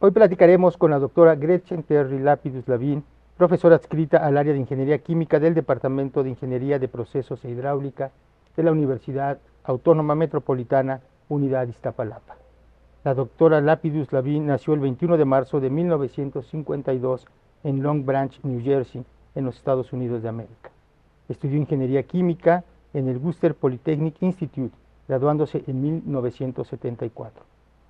Hoy platicaremos con la doctora Gretchen Terry Lapidus Lavín, profesora adscrita al área de Ingeniería Química del Departamento de Ingeniería de Procesos e Hidráulica de la Universidad Autónoma Metropolitana, Unidad Iztapalapa. La doctora Lapidus Lavín nació el 21 de marzo de 1952 en Long Branch, New Jersey, en los Estados Unidos de América. Estudió Ingeniería Química en el Worcester Polytechnic Institute, graduándose en 1974.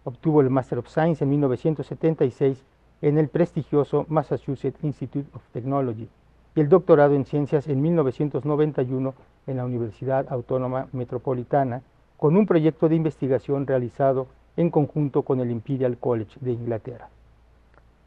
Obtuvo el Master of Science en 1976 en el prestigioso Massachusetts Institute of Technology y el doctorado en Ciencias en 1991 en la Universidad Autónoma Metropolitana, con un proyecto de investigación realizado en conjunto con el Imperial College de Inglaterra.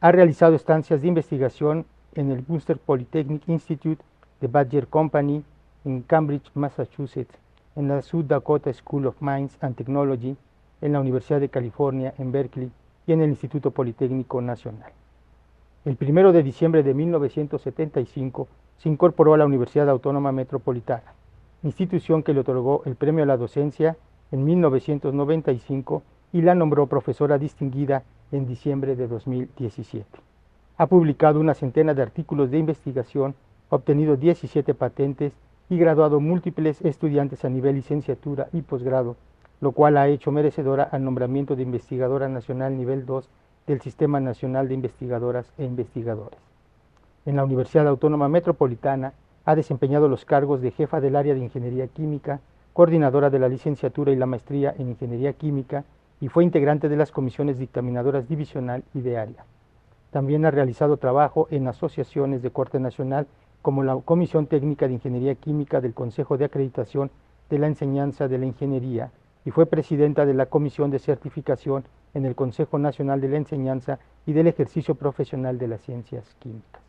Ha realizado estancias de investigación en el Worcester Polytechnic Institute, de Badger Company, en Cambridge, Massachusetts, en la South Dakota School of Mines and Technology, en la Universidad de California en Berkeley y en el Instituto Politécnico Nacional. El 1 de diciembre de 1975 se incorporó a la Universidad Autónoma Metropolitana, institución que le otorgó el Premio a la Docencia en 1995 y la nombró profesora distinguida en diciembre de 2017. Ha publicado una centena de artículos de investigación, obtenido 17 patentes y graduado múltiples estudiantes a nivel licenciatura y posgrado, lo cual ha hecho merecedora al nombramiento de investigadora nacional nivel 2 del Sistema Nacional de Investigadoras e Investigadores. En la Universidad Autónoma Metropolitana ha desempeñado los cargos de jefa del área de Ingeniería Química, coordinadora de la licenciatura y la maestría en Ingeniería Química y fue integrante de las comisiones dictaminadoras divisional y de área. También ha realizado trabajo en asociaciones de corte nacional como la Comisión Técnica de Ingeniería Química del Consejo de Acreditación de la Enseñanza de la Ingeniería y fue presidenta de la Comisión de Certificación en el Consejo Nacional de la Enseñanza y del Ejercicio Profesional de las Ciencias Químicas.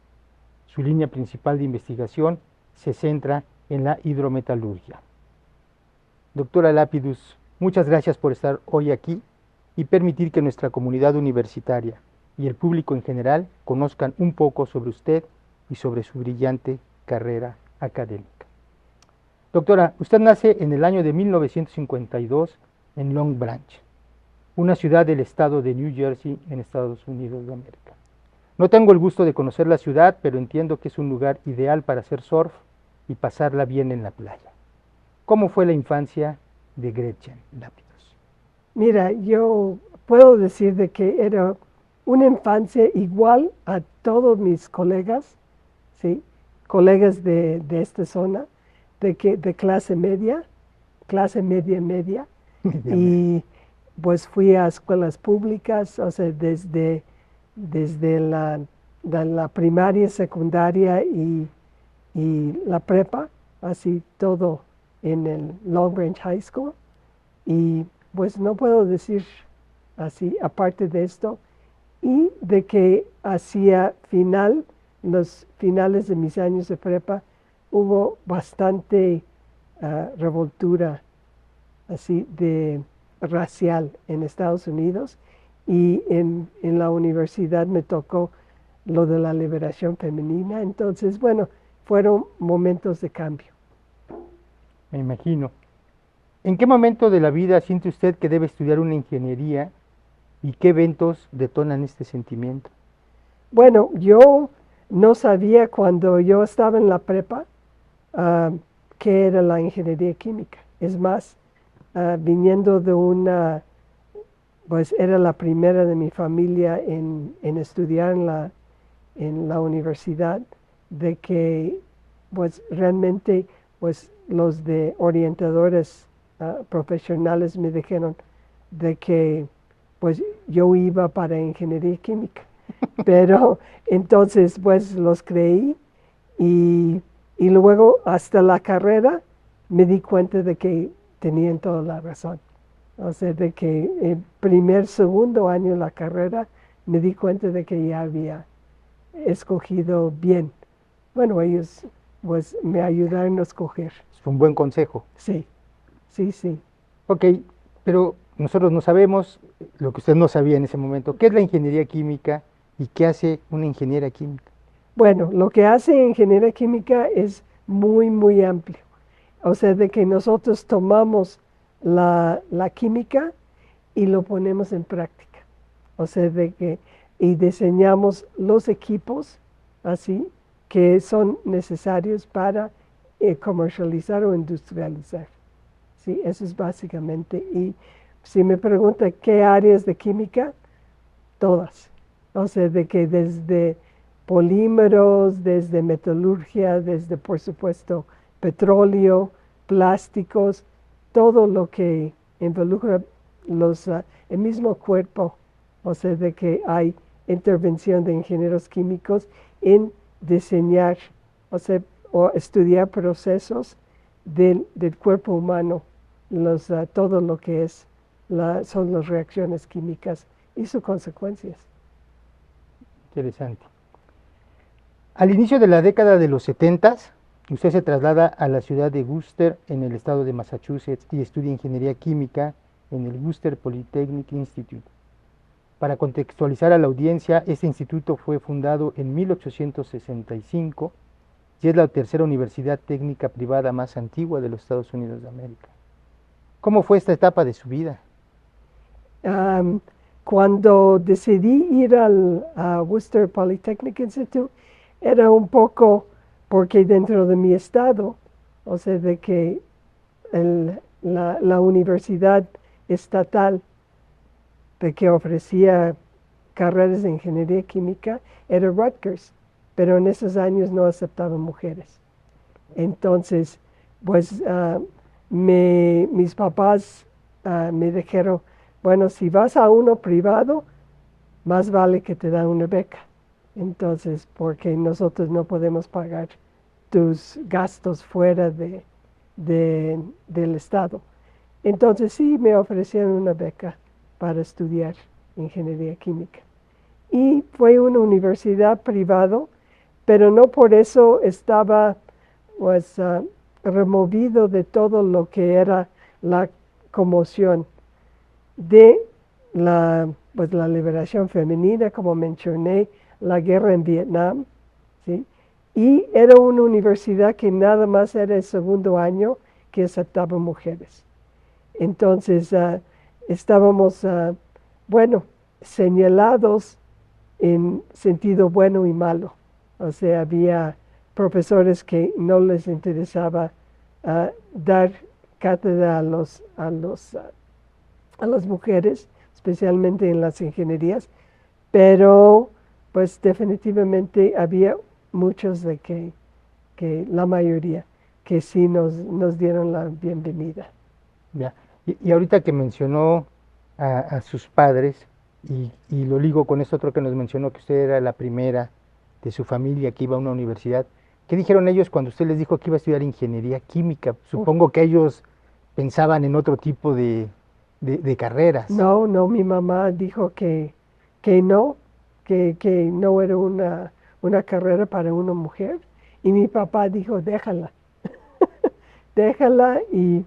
Su línea principal de investigación se centra en la hidrometalurgia. Doctora Lapidus, muchas gracias por estar hoy aquí y permitir que nuestra comunidad universitaria y el público en general conozcan un poco sobre usted y sobre su brillante carrera académica. Doctora, usted nace en el año de 1952 en Long Branch, una ciudad del estado de New Jersey en Estados Unidos de América. No tengo el gusto de conocer la ciudad, pero entiendo que es un lugar ideal para hacer surf y pasarla bien en la playa. ¿Cómo fue la infancia de Gretchen Lapidus? Mira, yo puedo decir de que era una infancia igual a todos mis colegas, ¿sí? Colegas de esta zona, de clase media, media, y pues fui a escuelas públicas, o sea, desde la primaria, secundaria y la prepa, así todo en el Long Branch High School, y pues no puedo decir así, aparte de esto, y de que hacia los finales de mis años de prepa, hubo bastante revoltura así de racial en Estados Unidos y en la universidad me tocó lo de la liberación femenina. Entonces, bueno, fueron momentos de cambio. Me imagino. ¿En qué momento de la vida siente usted que debe estudiar una ingeniería y qué eventos detonan este sentimiento? Bueno, yo no sabía cuando yo estaba en la prepa qué era la ingeniería química. Es más, viniendo de pues era la primera de mi familia en estudiar en la universidad, de que pues realmente pues los de orientadores profesionales me dijeron de que pues yo iba para ingeniería química. Pero entonces pues los creí y luego hasta la carrera me di cuenta de que tenían toda la razón. O sea, de que el segundo año de la carrera me di cuenta de que ya había escogido bien. Bueno, ellos pues me ayudaron a escoger. Es un buen consejo. Sí, sí, sí. Ok, pero nosotros no sabemos lo que usted no sabía en ese momento. ¿Qué es la ingeniería química y qué hace una ingeniera química? Bueno, lo que hace ingeniería química es muy, muy amplio. O sea, de que nosotros tomamos la química y lo ponemos en práctica. O sea, de que y diseñamos los equipos así que son necesarios para comercializar o industrializar. Sí, eso es básicamente. Y si me pregunta qué áreas de química, todas. O sea, de que desde polímeros, desde metalurgia, desde, por supuesto, petróleo, plásticos, todo lo que involucra el mismo cuerpo. O sea, de que hay intervención de ingenieros químicos en diseñar, o sea, o estudiar procesos del cuerpo humano, todo lo que son las reacciones químicas y sus consecuencias. Interesante. Al inicio de la década de los 70, usted se traslada a la ciudad de Worcester, en el estado de Massachusetts, y estudia ingeniería química en el Worcester Polytechnic Institute. Para contextualizar a la audiencia, este instituto fue fundado en 1865 y es la tercera universidad técnica privada más antigua de los Estados Unidos de América. ¿Cómo fue esta etapa de su vida? Cuando decidí ir a Worcester Polytechnic Institute, era un poco porque dentro de mi estado, o sea, de que la universidad estatal de que ofrecía carreras de ingeniería química era Rutgers, pero en esos años no aceptaban mujeres. Entonces, pues mis papás me dijeron, bueno, si vas a uno privado, más vale que te dan una beca. Entonces, porque nosotros no podemos pagar tus gastos fuera del estado. Entonces sí me ofrecieron una beca para estudiar ingeniería química. Y fue una universidad privada, pero no por eso estaba pues, removido de todo lo que era la conmoción de pues, la liberación femenina, como mencioné, la guerra en Vietnam, ¿sí? Y era una universidad que nada más era el segundo año que aceptaba mujeres. Entonces, estábamos, bueno, señalados en sentido bueno y malo. O sea, había profesores que no les interesaba dar cátedra a las mujeres, especialmente en las ingenierías, pero pues definitivamente había muchos de que la mayoría, que sí nos dieron la bienvenida. Ya. Y ahorita que mencionó a sus padres, y lo ligo con esto otro que nos mencionó, que usted era la primera de su familia que iba a una universidad, ¿qué dijeron ellos cuando usted les dijo que iba a estudiar ingeniería química? Supongo que ellos pensaban en otro tipo de carreras. No, mi mamá dijo que no, que no era una carrera para una mujer, y mi papá dijo, déjala, déjala y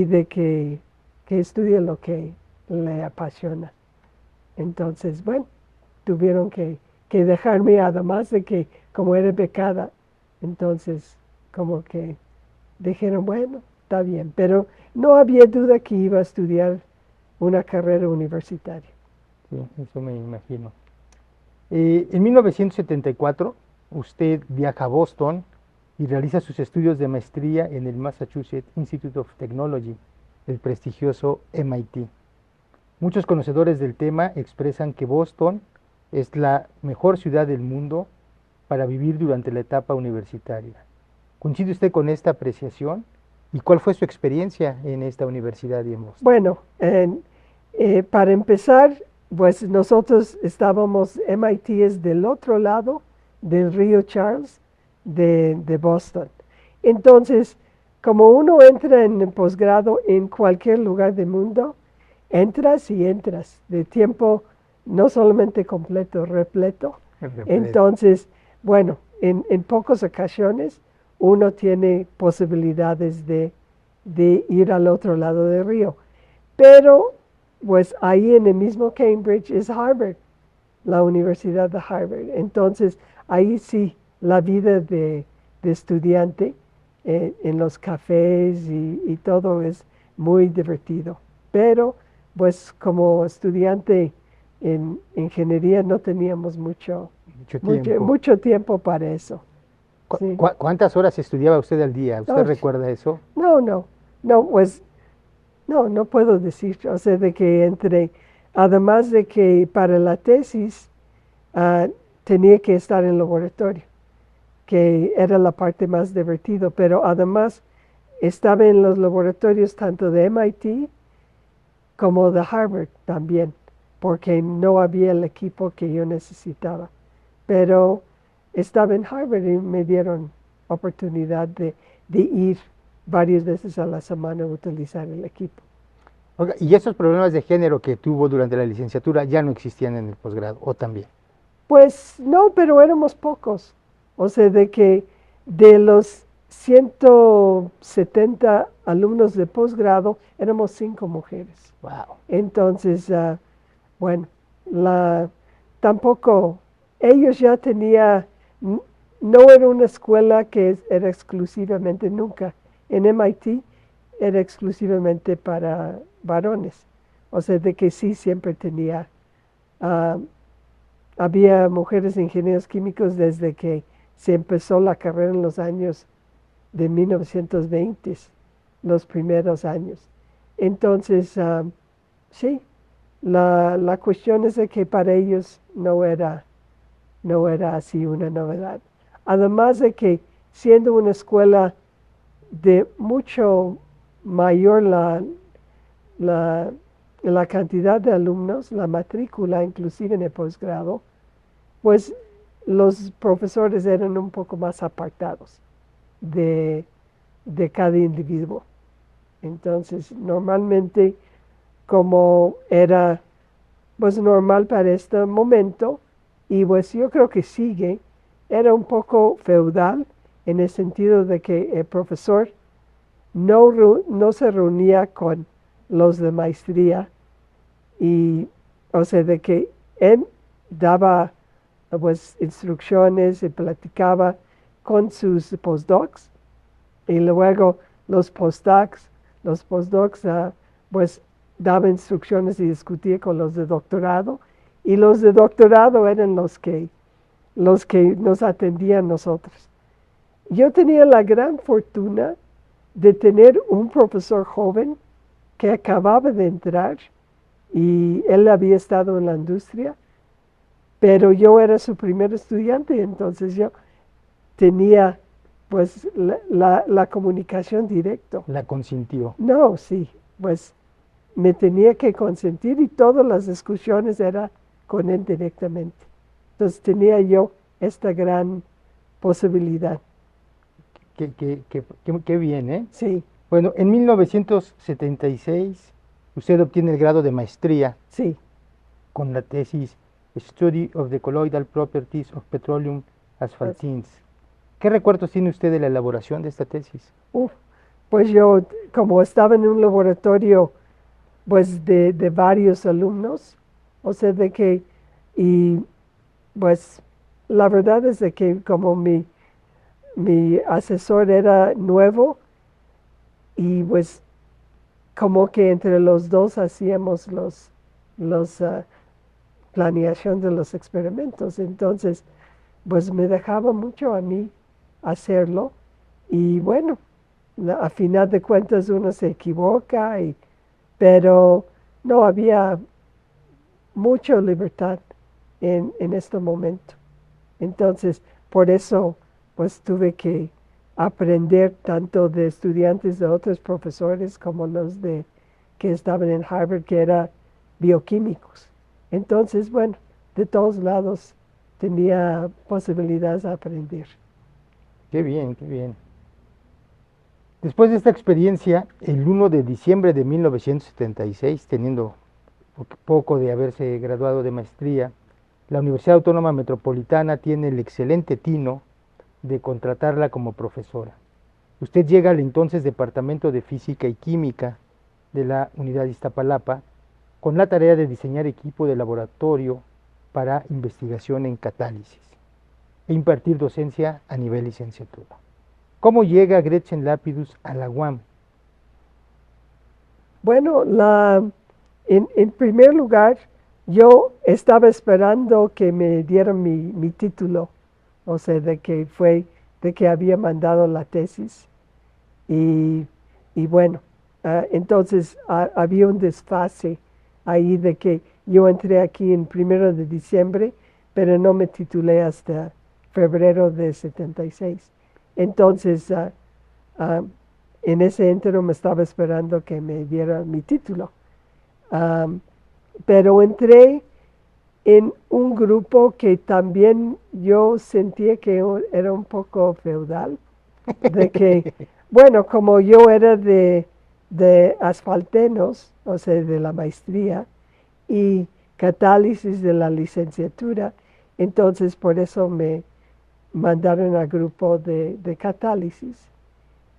de que estudie lo que le apasiona. Entonces, bueno, tuvieron que dejarme, además de que como era becada, entonces como que dijeron, bueno, está bien, pero no había duda que iba a estudiar una carrera universitaria. Sí, eso me imagino. En 1974, usted viaja a Boston y realiza sus estudios de maestría en el Massachusetts Institute of Technology, el prestigioso MIT. Muchos conocedores del tema expresan que Boston es la mejor ciudad del mundo para vivir durante la etapa universitaria. ¿Coincide usted con esta apreciación? ¿Y cuál fue su experiencia en esta universidad y en Boston? Bueno, para empezar, pues nosotros estábamos, MIT es del otro lado del río Charles de Boston. Entonces, como uno entra en el posgrado en cualquier lugar del mundo, entras y entras de tiempo no solamente completo, repleto. Entonces, bueno, en pocas ocasiones uno tiene posibilidades de ir al otro lado del río. Pero, pues ahí en el mismo Cambridge es Harvard, la Universidad de Harvard. Entonces, ahí sí, la vida de estudiante en los cafés y todo es muy divertido. Pero, pues como estudiante en ingeniería no teníamos Mucho tiempo. mucho tiempo para eso. Sí. ¿Cuántas horas estudiaba usted al día? ¿Usted Oh, recuerda eso? no, pues no puedo decir, o sea, de que además de que para la tesis ah, tenía que estar en el laboratorio, que era la parte más divertida, pero además estaba en los laboratorios tanto de MIT como de Harvard también, porque no había el equipo que yo necesitaba. Pero estaba en Harvard y me dieron oportunidad de ir varias veces a la semana a utilizar el equipo. Oiga, ¿y esos problemas de género que tuvo durante la licenciatura ya no existían en el posgrado o también? Pues no, pero éramos pocos. O sea, de que de los 170 alumnos de posgrado, éramos 5 mujeres. Wow. Entonces, bueno, tampoco, ellos ya no era una escuela que era exclusivamente nunca. En MIT era exclusivamente para varones. O sea, de que sí siempre ah, había mujeres ingenieros químicos desde que se empezó la carrera en los años de 1920, los primeros años. Entonces, sí, la cuestión es de que para ellos no era así una novedad. Además de que siendo una escuela de mucho mayor la cantidad de alumnos, la matrícula inclusive en el posgrado, pues los profesores eran un poco más apartados de cada individuo. Entonces, normalmente, como era pues normal para este momento, y pues yo creo que sigue, era un poco feudal en el sentido de que el profesor no se reunía con los de maestría, y o sea, de que él daba pues instrucciones y platicaba con sus postdocs, y luego los postdocs pues daba instrucciones y discutía con los de doctorado, y los de doctorado eran los que nos atendían nosotros. Yo tenía la gran fortuna de tener un profesor joven que acababa de entrar, y él había estado en la industria, pero yo era su primer estudiante, entonces yo tenía pues la comunicación directa. La consintió. No, sí, pues me tenía que consentir y todas las discusiones eran con él directamente. Entonces tenía yo esta gran posibilidad. Qué bien, ¿eh? Sí, Bueno, en 1976 usted obtiene el grado de maestría sí. con la tesis Study of the Colloidal Properties of Petroleum Asphaltenes. ¿Qué recuerdos tiene usted de la elaboración de esta tesis? Pues yo, como estaba en un laboratorio pues de varios alumnos, o sea, de que, y pues la verdad es de que como mi asesor era nuevo, y pues como que entre los dos hacíamos los planeación de los experimentos. Entonces, pues me dejaba mucho a mí hacerlo, y bueno, a final de cuentas uno se equivoca, pero no había mucha libertad en este momento. Entonces, por eso, pues tuve que aprender tanto de estudiantes de otros profesores como los que estaban en Harvard, que eran bioquímicos. Entonces, bueno, de todos lados tenía posibilidades de aprender. Qué bien, qué bien. Después de esta experiencia, el 1 de diciembre de 1976, teniendo poco de haberse graduado de maestría, la Universidad Autónoma Metropolitana tiene el excelente tino de contratarla como profesora. Usted llega al entonces Departamento de Física y Química de la Unidad de Iztapalapa con la tarea de diseñar equipo de laboratorio para investigación en catálisis e impartir docencia a nivel licenciatura. ¿Cómo llega Gretchen Lapidus a la UAM? Bueno, en primer lugar, yo estaba esperando que me dieran mi título, o sea, de que había mandado la tesis. Y, y bueno, entonces había un desfase ahí de que yo entré aquí en 1 de diciembre, pero no me titulé hasta febrero de 76. Entonces, ah, en ese entero me estaba esperando que me diera mi título. Am, pero entré en un grupo que también yo sentía que era un poco feudal, de que, bueno, como yo era de asfaltenos, o sea, de la maestría, y catálisis de la licenciatura, entonces por eso me mandaron al grupo de catálisis.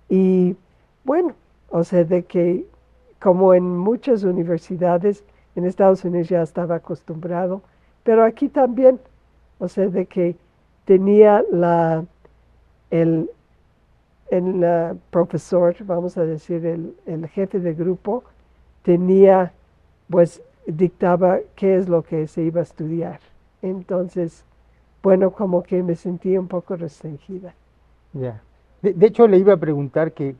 Y bueno, o sea, de que como en muchas universidades en Estados Unidos ya estaba acostumbrado, pero aquí también, o sea, de que tenía el, el profesor, vamos a decir, el jefe de grupo, tenía, pues, dictaba qué es lo que se iba a estudiar. Entonces, bueno, como que me sentía un poco restringida. Ya. De hecho, le iba a preguntar que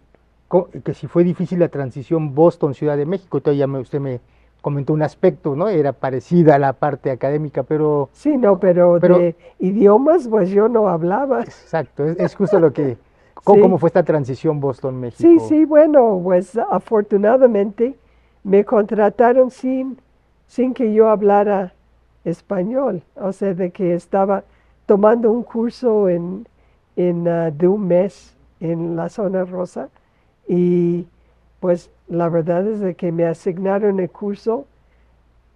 si fue difícil la transición Boston-Ciudad de México. Todavía usted me comentó un aspecto, ¿no? Era parecida a la parte académica, Sí, no, pero pero de idiomas, pues yo no hablaba. exacto, es justo lo que, ¿cómo Sí, fue esta transición sí, Boston-México? sí, bueno, pues afortunadamente me contrataron sin que yo hablara español, o sea, de que estaba tomando un curso de un mes en la zona rosa y pues la verdad es de que me asignaron el curso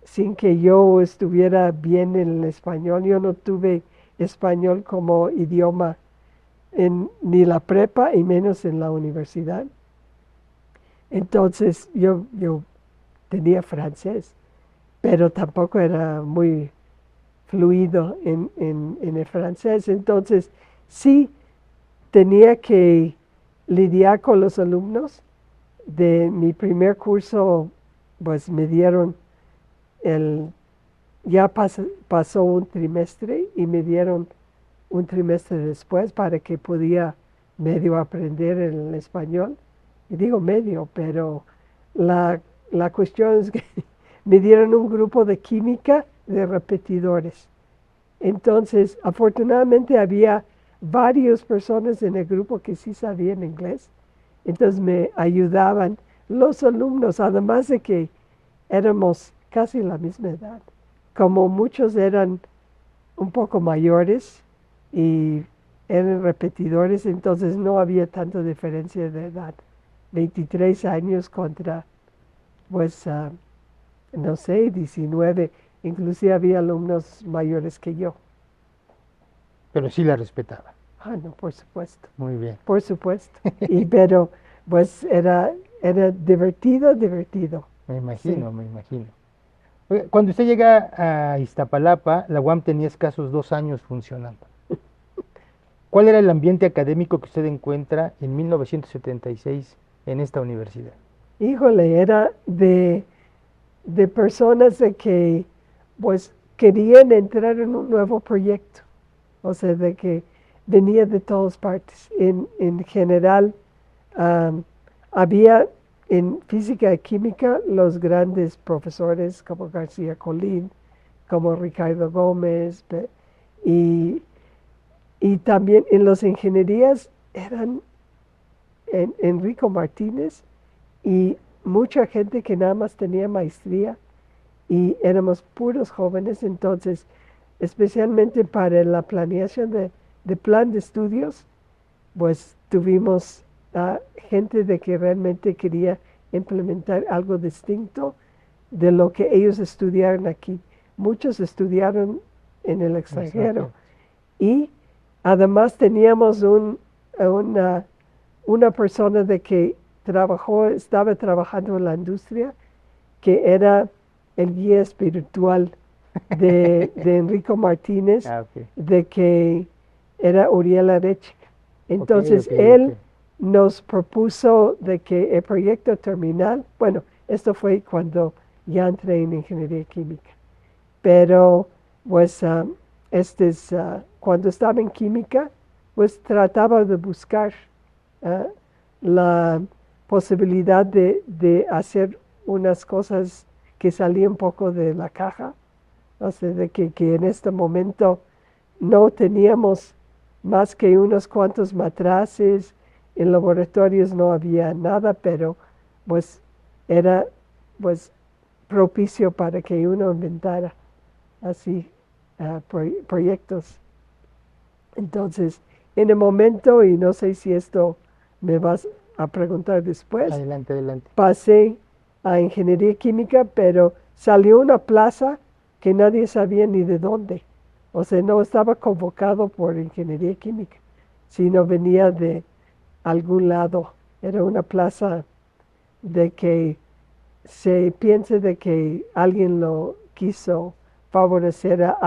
sin que yo estuviera bien en el español. Yo no tuve español como idioma en ni la prepa y menos en la universidad. Entonces yo tenía francés, pero tampoco era muy fluido en el francés. Entonces sí tenía que lidiar con los alumnos. De mi primer curso, pues me dieron el, ya pasó un trimestre y me dieron un trimestre después para que podía medio aprender el español. Y digo medio, pero la, la cuestión es que me dieron un grupo de química de repetidores. Entonces, afortunadamente había varias personas en el grupo que sí sabían inglés. Entonces me ayudaban los alumnos, además de que éramos casi la misma edad. Como muchos eran un poco mayores y eran repetidores, entonces no había tanta diferencia de edad. 23 años contra, pues, no sé, 19. Inclusive había alumnos mayores que yo. Pero sí la respetaba. Ah, no, por supuesto, Muy bien, por supuesto. Pero, pues, era divertido, divertido. me Sí. imagino, me imagino. Oiga, cuando usted llega a Iztapalapa, la UAM tenía escasos 2 años funcionando. ¿Cuál era el ambiente académico que usted encuentra en 1976 en esta universidad? Híjole, era de personas de que pues querían entrar en un nuevo proyecto, o sea, de que venía de todas partes. En general, am, había en física y química los grandes profesores como García Colín, como Ricardo Gómez, y, y también en las ingenierías eran Enrico Martínez y mucha gente que nada más tenía maestría y éramos puros jóvenes, entonces, especialmente para la planeación de plan de estudios, pues tuvimos gente de que realmente quería implementar algo distinto de lo que ellos estudiaron aquí. Muchos estudiaron en el En el extranjero extranjero. y además teníamos una persona de que estaba trabajando en la industria, que era el guía espiritual de Enrico Martínez, Ah, ok. de que era Uriel Arechiga. Ok, Entonces ok, él ok. nos propuso de que el proyecto terminal, bueno, esto fue cuando ya entré en ingeniería química, pero pues cuando estaba en química, pues trataba de buscar ah, la posibilidad de hacer unas cosas que salían un poco de la caja, o sea, de que en este momento no teníamos más que unos cuantos matraces, en laboratorios no había nada, pero pues era pues propicio para que uno inventara así proyectos. Entonces, en el momento, y no sé si esto me vas a preguntar después, Adelante, adelante. pasé a ingeniería química, pero salió una plaza que nadie sabía ni de dónde. O sea, no estaba convocado por ingeniería química, sino venía de algún lado. Era una plaza de que se piense de que alguien lo quiso favorecer a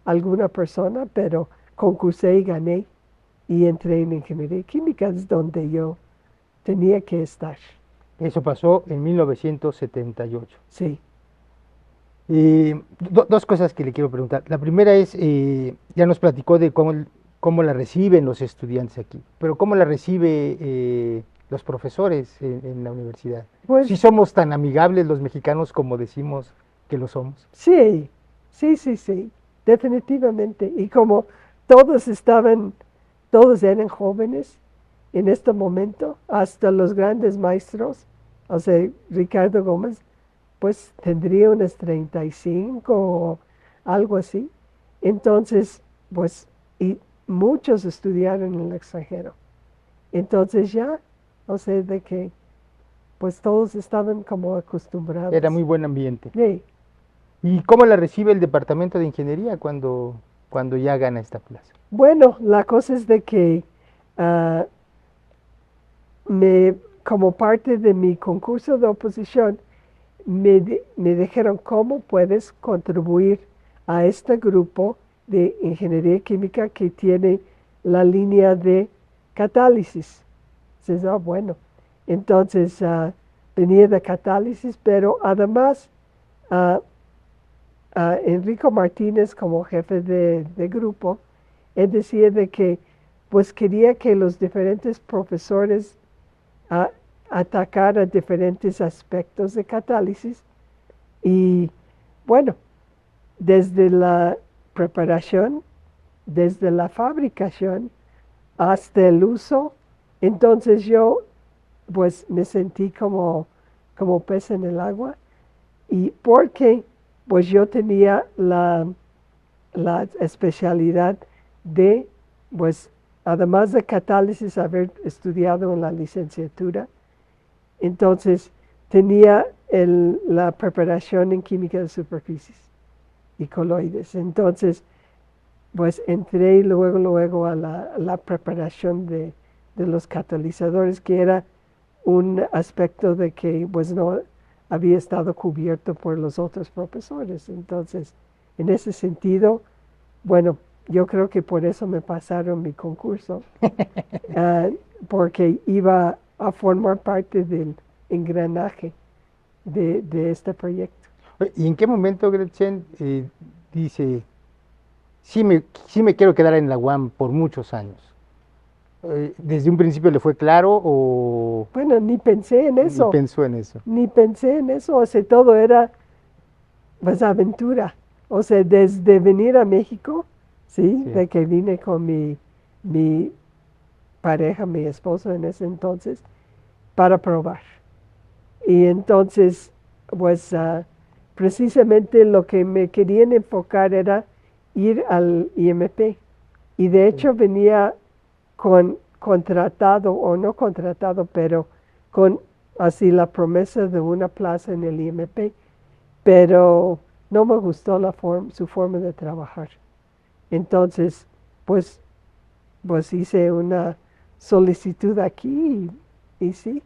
alguna persona, pero concursé y gané y entré en ingeniería química, es donde yo tenía que estar. Eso pasó en 1978. Sí. Dos cosas que le quiero preguntar. La primera es, ya nos platicó de cómo la reciben los estudiantes aquí, pero ¿cómo la recibe los profesores en la universidad? Pues ¿Sí somos tan amigables los mexicanos como decimos que lo somos? sí, sí, definitivamente. Y como todos eran jóvenes en este momento, hasta los grandes maestros, o sea, Ricardo Gómez, pues tendría unas 35 o algo así. Entonces, pues, y muchos estudiaron en el extranjero. Entonces ya, o sea, de que, pues todos estaban como acostumbrados. Era muy buen ambiente. Sí. ¿Y cómo la recibe el departamento de ingeniería cuando ya gana esta plaza? Bueno, la cosa es de que ah, como parte de mi concurso de oposición, me dijeron cómo puedes contribuir a este grupo de ingeniería química que tiene la línea de catálisis. Entonces, bueno, entonces venía de catálisis, pero además ah, Enrico Martínez como jefe de grupo, él decía de que pues quería que los diferentes profesores a atacar a diferentes aspectos de catálisis y bueno, desde la preparación, desde la fabricación hasta el uso, entonces yo pues me sentí como pez en el agua y porque pues yo tenía la especialidad de pues además de catálisis, haber estudiado en la licenciatura, entonces tenía la preparación en química de superficies y coloides. Entonces, pues entré luego a la preparación de los catalizadores, que era un aspecto de que pues no había estado cubierto por los otros profesores. Entonces, en ese sentido, bueno, yo creo que por eso me pasaron mi concurso, porque iba a formar parte del engranaje de este proyecto. ¿Y en qué momento Gretchen dice, sí me quiero quedar en la UAM por muchos años? ¿Desde un principio le fue claro o Bueno, ni pensé en ni eso, pensó en eso? ni pensé en eso, o sea, todo era pues aventura. O sea, desde venir a México, ¿sí? Sí. De que vine con mi pareja, mi esposo en ese entonces, para probar. Y entonces, pues precisamente lo que me querían enfocar era ir al IMP. Y de hecho venía contratado, o no contratado, pero con así la promesa de una plaza en el IMP. Pero no me gustó su forma de trabajar. Entonces, pues hice una solicitud aquí y sí,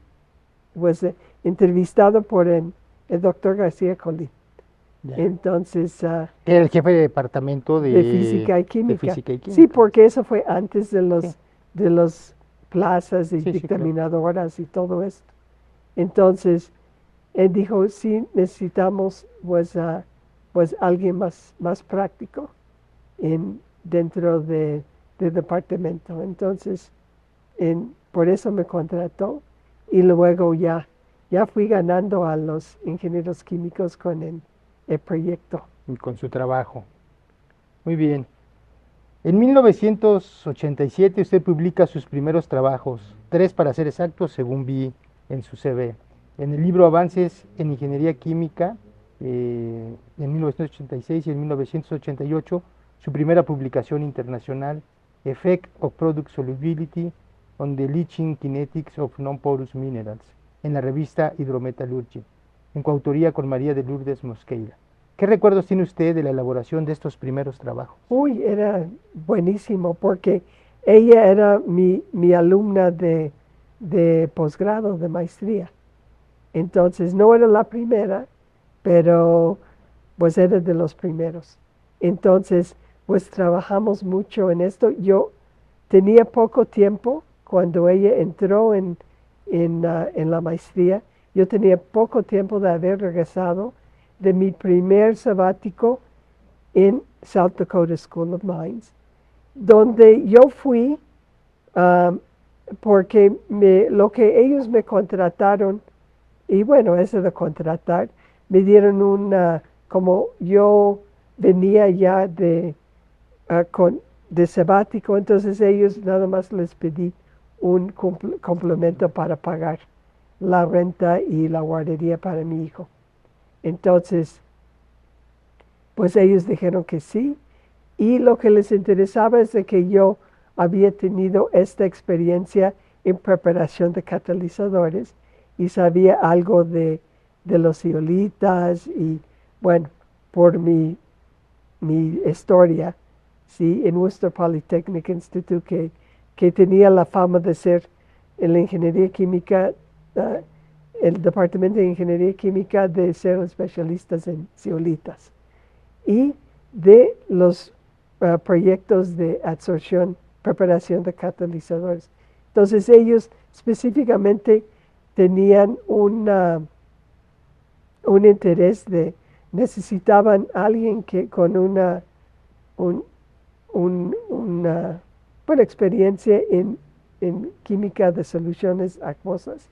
pues entrevistado por el doctor García Colín. Ya. Entonces, Era el jefe de departamento de física y de química. física y química. Sí, porque eso fue antes de Sí. los plazas y Sí, sí, claro. dictaminadoras y todo esto. Entonces, él dijo, sí, necesitamos pues pues alguien más práctico dentro del departamento. Entonces, por eso me contrató y luego ya fui ganando a los ingenieros químicos con el proyecto. Y con su trabajo. Muy bien. En 1987 usted publica sus primeros trabajos, 3 para ser exactos, según vi en su CV. En el libro Avances en Ingeniería Química, en 1986 y en 1988, su primera publicación internacional, Effect of Product Solubility on the Leaching Kinetics of Non-Porous Minerals, en la revista Hydrometallurgy, en coautoría con María de Lourdes Mosqueira. ¿Qué recuerdos tiene usted de la elaboración de estos primeros trabajos? Uy, era buenísimo porque ella era mi alumna de posgrado, de maestría. Entonces, no era la primera, pero pues era de los primeros. Entonces, pues trabajamos mucho en esto. Yo tenía poco tiempo cuando ella entró en la maestría. Yo tenía poco tiempo de haber regresado de mi primer sabático en South Dakota School of Mines, donde yo fui porque lo que ellos me contrataron, y bueno, eso de contratar, me dieron como yo venía ya de sabático, entonces ellos nada más les pedí un complemento para pagar la renta y la guardería para mi hijo. Entonces, pues ellos dijeron que sí, y lo que les interesaba es de que yo había tenido esta experiencia en preparación de catalizadores y sabía algo de los zeolitas y bueno, por mi historia, sí, en Worcester Polytechnic Institute, que tenía la fama de ser en la ingeniería química, el departamento de ingeniería química de ser especialistas en zeolitas y de los proyectos de absorción, preparación de catalizadores. Entonces ellos específicamente tenían un interés necesitaban alguien que con una buena experiencia en química de soluciones acuosas,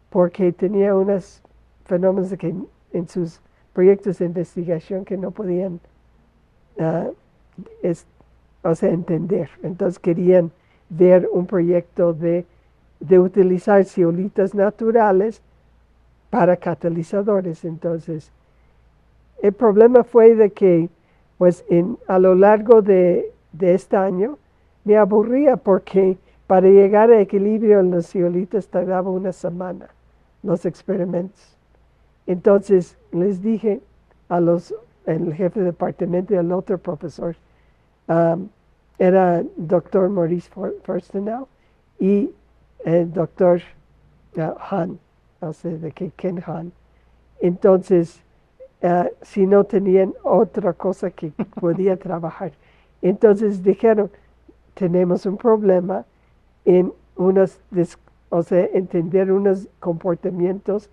porque tenía unos fenómenos que en sus proyectos de investigación que no podían entender. Entonces querían ver un proyecto de utilizar zeolitas naturales para catalizadores. Entonces, el problema fue de que, pues, a lo largo de este año, me aburría porque para llegar a equilibrio en las zeolitas tardaba una semana los experimentos. Entonces, les dije el jefe de departamento y al otro profesor, era doctor Maurice Furstenau y el doctor Hahn, no sé de qué, Ken Hahn. Entonces, si no tenían otra cosa que podía trabajar. Entonces dijeron, tenemos un problema en entender unos comportamientos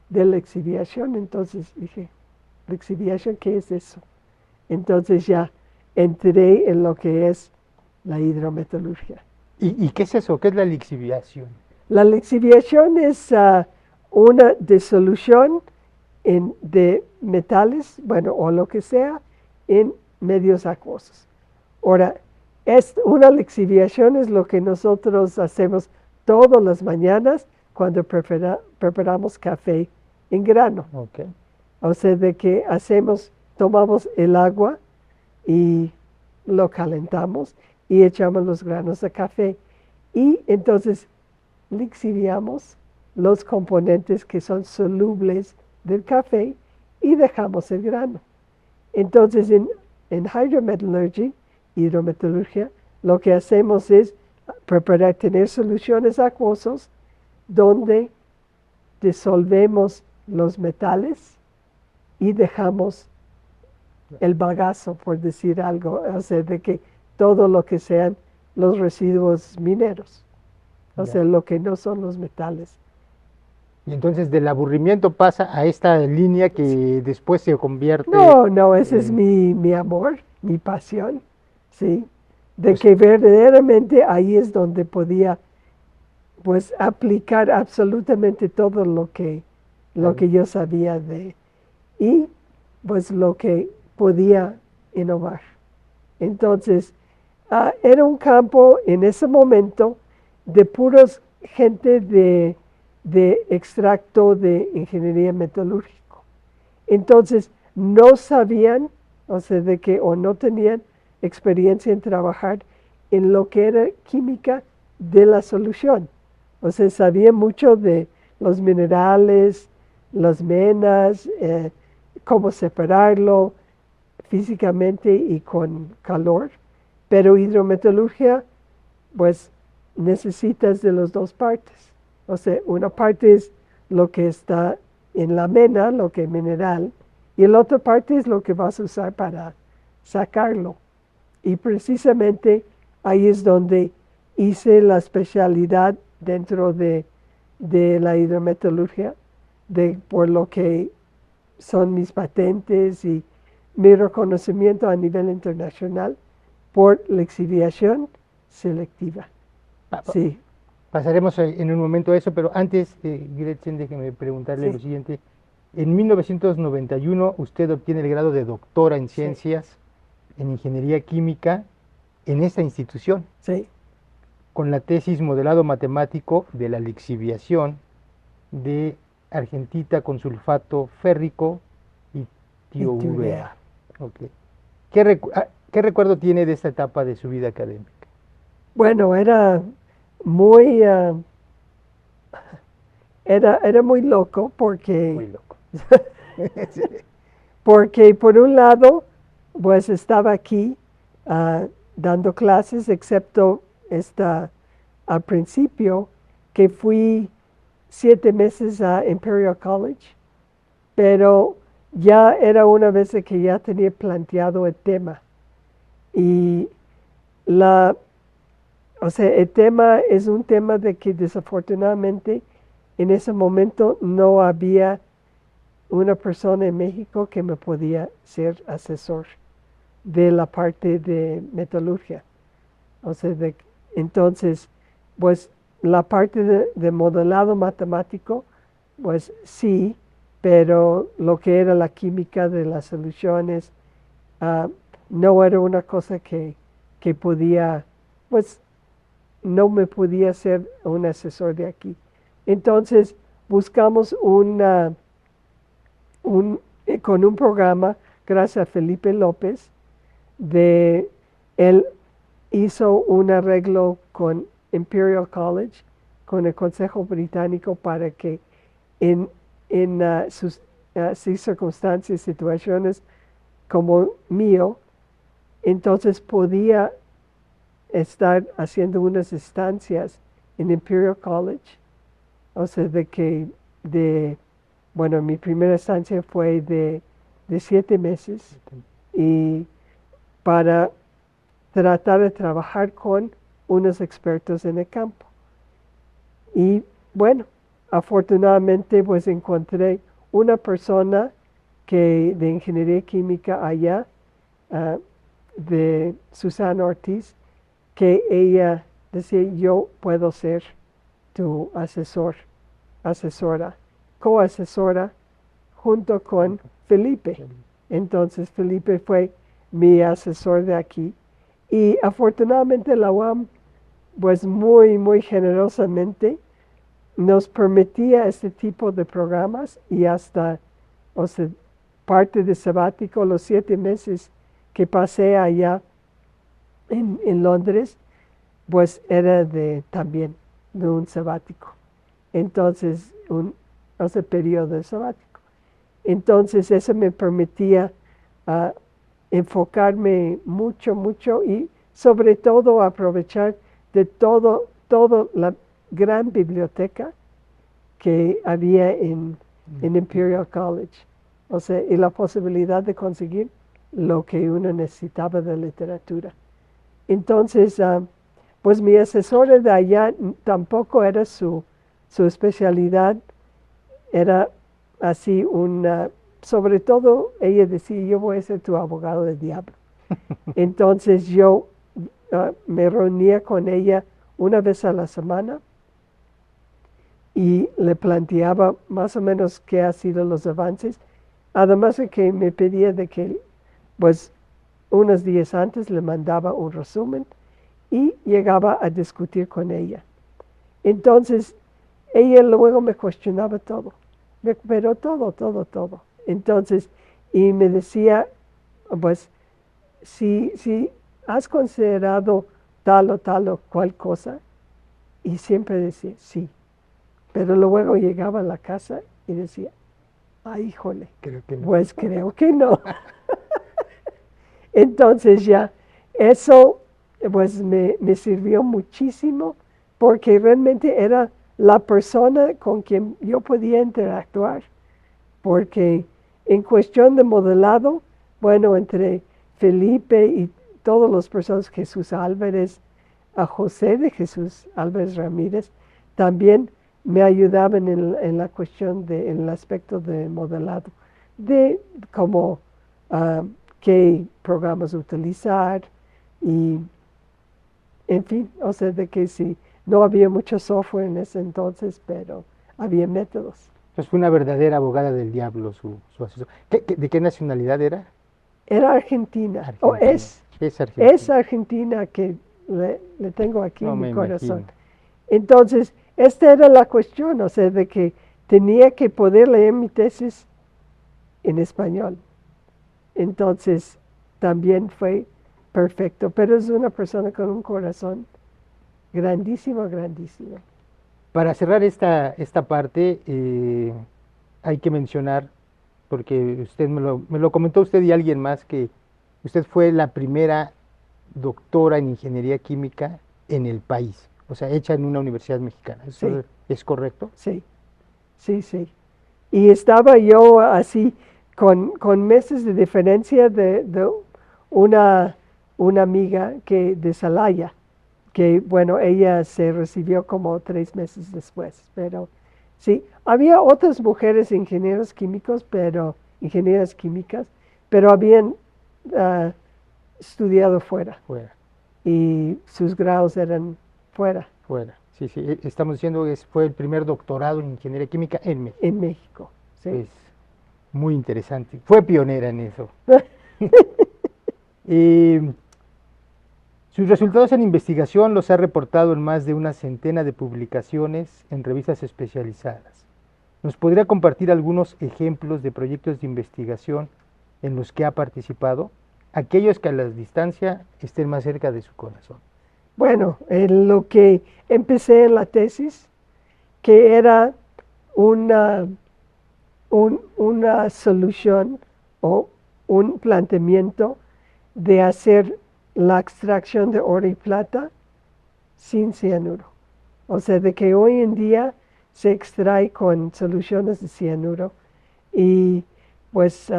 de la lixiviación. Entonces dije, ¿lixiviación qué es eso? Entonces ya entré en lo que es la hidrometalurgia. ¿Y qué es eso? ¿Qué es la lixiviación? La lixiviación es una disolución de metales, bueno, o lo que sea, en medios acuosos. Ahora, una lixiviación es lo que nosotros hacemos todas las mañanas cuando preparamos café en grano. Okay. O sea, de que tomamos el agua y lo calentamos y echamos los granos de café. Y entonces lixiviamos los componentes que son solubles del café y dejamos el grano. Entonces en hidrometalurgia, lo que hacemos es tener soluciones acuosas donde disolvemos los metales y dejamos el bagazo, por decir algo, o sea, de que todo lo que sean los residuos mineros, o sea, lo que no son los metales. Y entonces del aburrimiento pasa a esta línea que después se convierte No, ese es en, mi amor, mi pasión, ¿sí? De pues, que verdaderamente ahí es donde podía, pues, aplicar absolutamente todo lo claro, que yo sabía y, pues, lo que podía innovar. Entonces, era un campo en ese momento de puros gente de extracto de ingeniería metalúrgico. Entonces, no sabían, o sea, de que o no tenían experiencia en trabajar en lo que era química de la solución. O sea, sabían mucho de los minerales, las menas, cómo separarlo físicamente y con calor, pero hidrometalurgia, pues necesitas de las dos partes. O sea, una parte es lo que está en la mena, lo que es mineral, y la otra parte es lo que vas a usar para sacarlo. Y precisamente ahí es donde hice la especialidad dentro de la hidrometalurgia, por lo que son mis patentes y mi reconocimiento a nivel internacional por la exhibición selectiva. pa- pa- Sí, pasaremos en un momento a eso, pero antes, Gretchen, déjeme preguntarle lo sí, siguiente. En 1991 usted obtiene el grado de doctora en sí, ciencias en ingeniería química en esta institución, sí, con la tesis modelado matemático de la lixiviación de argentita con sulfato férrico y y turea. tiourea. Ok. ¿Qué recuerdo tiene de esta etapa de su vida académica? Bueno, muy, era muy loco Muy loco. Sí. porque por un lado, pues estaba aquí ah, dando clases, excepto al principio, que fui 7 meses a Imperial College, pero ya era una vez que ya tenía planteado el tema. Y la, o sea, el tema es un tema de que desafortunadamente en ese momento no había una persona en México que me podía ser asesor de la parte de metalurgia. O sea, entonces, pues la parte de modelado matemático, pues sí, pero lo que era la química de las soluciones ah, no era una cosa que podía, pues no me podía ser un asesor de aquí. Entonces buscamos con un programa, gracias a Felipe López, él hizo un arreglo con Imperial College, con el Consejo Británico, para que en, sus circunstancias, situaciones como mío, entonces podía estar haciendo unas estancias en Imperial College, o sea, bueno, mi primera estancia fue de 7 meses y para tratar de trabajar con unos expertos en el campo. Y bueno, afortunadamente pues encontré una persona de ingeniería química allá, uh, de Susana Ortiz, que ella decía, yo puedo ser tu asesora, coasesora, junto con Felipe. Entonces Felipe fue mi asesor de aquí. Y afortunadamente la UAM, pues muy generosamente, nos permitía este tipo de programas y hasta, o sea, parte de sabático, los 7 meses que pasé allá en Londres, pues era también de un sabático. Entonces, o sea, periodo sabático. Entonces, eso me permitía uh, enfocarme mucho y sobre todo aprovechar de todo la gran biblioteca que había en Imperial College. O sea, y la posibilidad de conseguir lo que uno necesitaba de literatura. Entonces, pues mi asesora de allá tampoco era su especialidad era así sobre todo ella decía, yo voy a ser tu abogado del diablo. Entonces yo me reunía con ella una vez a la semana y le planteaba más o menos qué han sido los avances. Además de que me pedía de que, pues, unos días antes le mandaba un resumen y llegaba a discutir con ella. Entonces, ella luego me cuestionaba todo, pero todo. Entonces, y me decía, pues, si has considerado tal o cual cosa, y siempre decía, sí. Pero luego llegaba a la casa y decía, ay, híjole, Creo que no. pues creo que no. Entonces ya, eso pues me sirvió muchísimo porque realmente era la persona con quien yo podía interactuar. Porque en cuestión de modelado, bueno, entre Felipe y todas las personas, Jesús Álvarez, a José de Jesús Álvarez Ramírez, también me ayudaban en la cuestión en el aspecto de modelado, de cómo, qué programas utilizar y, en fin, o sea, de que sí, no había mucho software en ese entonces, pero había métodos. Entonces fue una verdadera abogada del diablo su asesor. ¿De qué nacionalidad era? Era argentina, o Argentina. Es es argentina. argentina que le tengo aquí No en me mi corazón. imagino. Entonces, esta era la cuestión, o sea, de que tenía que poder leer mi tesis en español. Entonces, también fue perfecto, pero es una persona con un corazón grandísimo, grandísimo. Para cerrar esta parte, hay que mencionar, porque usted me lo comentó usted y alguien más, que usted fue la primera doctora en ingeniería química en el país, o sea, hecha en una universidad mexicana. Sí, ¿Eso es correcto? sí, sí. Y estaba yo así con meses de diferencia de una, una amiga de Salaya, que bueno, ella se recibió como 3 meses después, pero sí, había otras mujeres ingenieras químicas, pero habían ah, estudiado fuera Fuera, y sus grados eran fuera, fuera. Sí, sí, estamos diciendo que fue el primer doctorado en ingeniería química en México. en México, sí. Pues muy interesante. Fue pionera en eso. Eh, Sus resultados en investigación los ha reportado en más de una centena de publicaciones en revistas especializadas. ¿Nos podría compartir algunos ejemplos de proyectos de investigación en los que ha participado? Aquellos que a la distancia estén más cerca de su corazón. Bueno, en lo que empecé en la tesis, que era una, una solución o un planteamiento de hacer la extracción de oro y plata sin cianuro. O sea, de que hoy en día se extrae con soluciones de cianuro y pues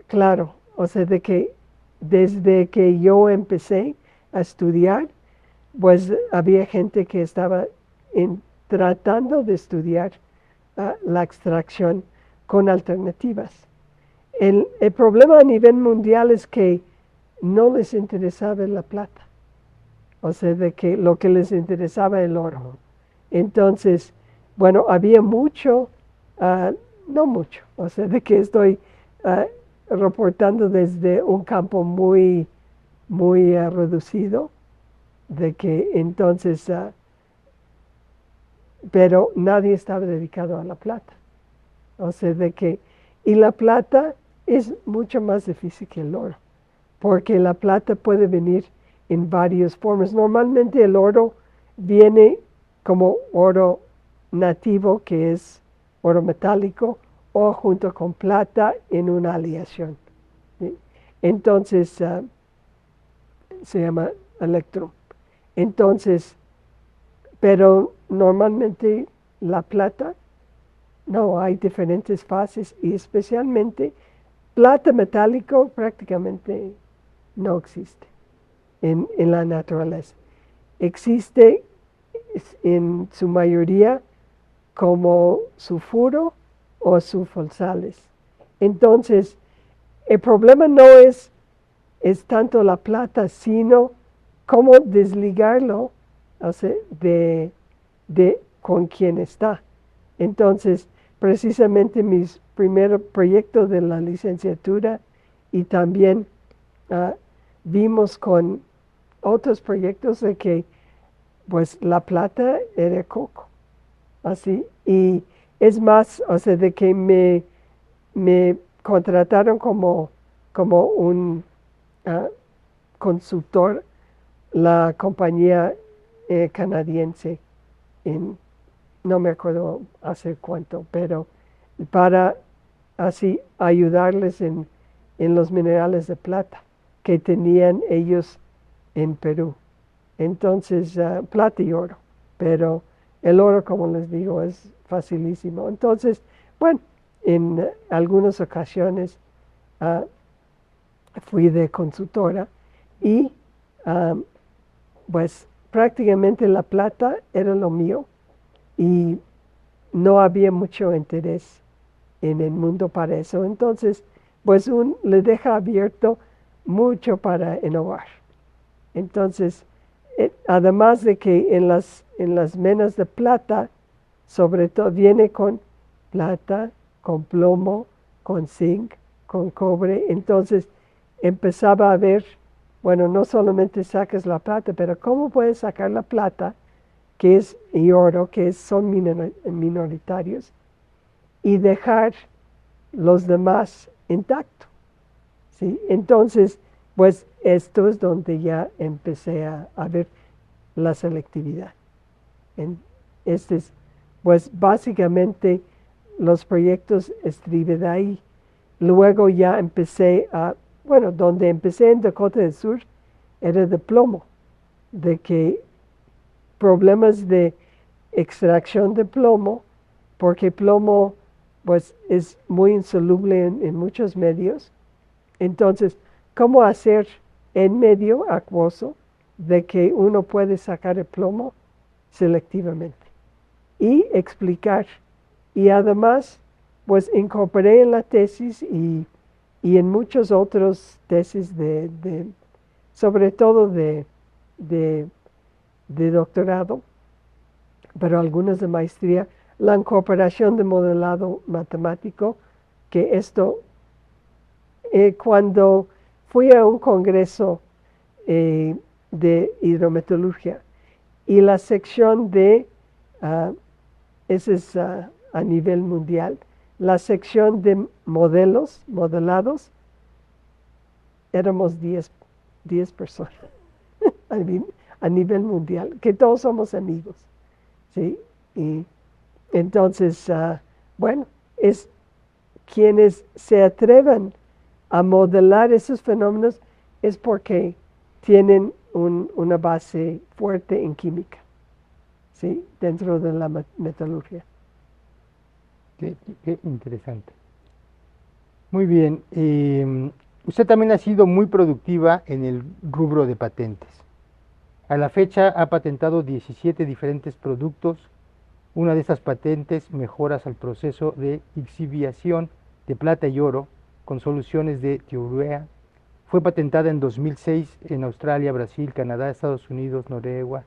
claro, o sea, de que desde que yo empecé a estudiar, pues había gente que estaba tratando de estudiar la extracción con alternativas. El problema a nivel mundial es que no les interesaba la plata, o sea, de que lo que les interesaba el oro. Entonces, bueno, había mucho, no mucho, o sea, de que estoy reportando desde un campo muy, muy reducido, de que entonces, pero nadie estaba dedicado a la plata. O sea, de que, y la plata es mucho más difícil que el oro, porque la plata puede venir en varias formas. Normalmente el oro viene como oro nativo, que es oro metálico, o junto con plata en una aleación. ¿Sí? Entonces, se llama electrum. Entonces, pero normalmente la plata, no, hay diferentes fases y especialmente plata metálico prácticamente no existe en la naturaleza. Existe en su mayoría como sulfuro o sulfosales. Entonces, el problema no es tanto la plata, sino cómo desligarlo, o sea, de con quien está. Entonces, precisamente mis primeros proyectos de la licenciatura y también vimos con otros proyectos de que pues la plata era coco, así, y es más, o sea, de que me contrataron como un consultor, la compañía canadiense, no me acuerdo hace cuánto, pero para así ayudarles en los minerales de plata que tenían ellos en Perú. Entonces, plata y oro, pero el oro, como les digo, es facilísimo. Entonces, bueno, en algunas ocasiones fui de consultora y pues prácticamente la plata era lo mío y no había mucho interés en el mundo para eso. Entonces, pues le deja abierto mucho para innovar. Entonces, además de que en las menas de plata, sobre todo viene con plata, con plomo, con zinc, con cobre. Entonces empezaba a ver, bueno, no solamente sacas la plata, pero cómo puedes sacar la plata, que es y oro, son minoritarios, y dejar los demás intactos, ¿sí? Entonces, pues esto es donde ya empecé a ver la selectividad. Pues básicamente los proyectos estriben de ahí. Luego ya empecé donde empecé en Dakota del Sur era de plomo, de que problemas de extracción de plomo, porque plomo pues es muy insoluble en muchos medios. Entonces, ¿cómo hacer en medio acuoso de que uno puede sacar el plomo selectivamente? Y explicar. Y además, pues incorporé en la tesis y en muchos otros tesis sobre todo de doctorado, pero algunas de maestría, la incorporación de modelado matemático, que esto, cuando fui a un congreso de hidrometeorología y la sección de, ese es a nivel mundial, la sección de modelados, éramos 10 personas a nivel mundial, que todos somos amigos, ¿sí? Y entonces, bueno, es quienes se atrevan a modelar esos fenómenos es porque tienen una base fuerte en química, ¿sí? Dentro de la metalurgia. Qué interesante. Muy bien. Usted también ha sido muy productiva en el rubro de patentes. A la fecha ha patentado 17 diferentes productos. Una de estas patentes, mejoras al proceso de lixiviación de plata y oro con soluciones de tiourea, fue patentada en 2006 en Australia, Brasil, Canadá, Estados Unidos, Noruega,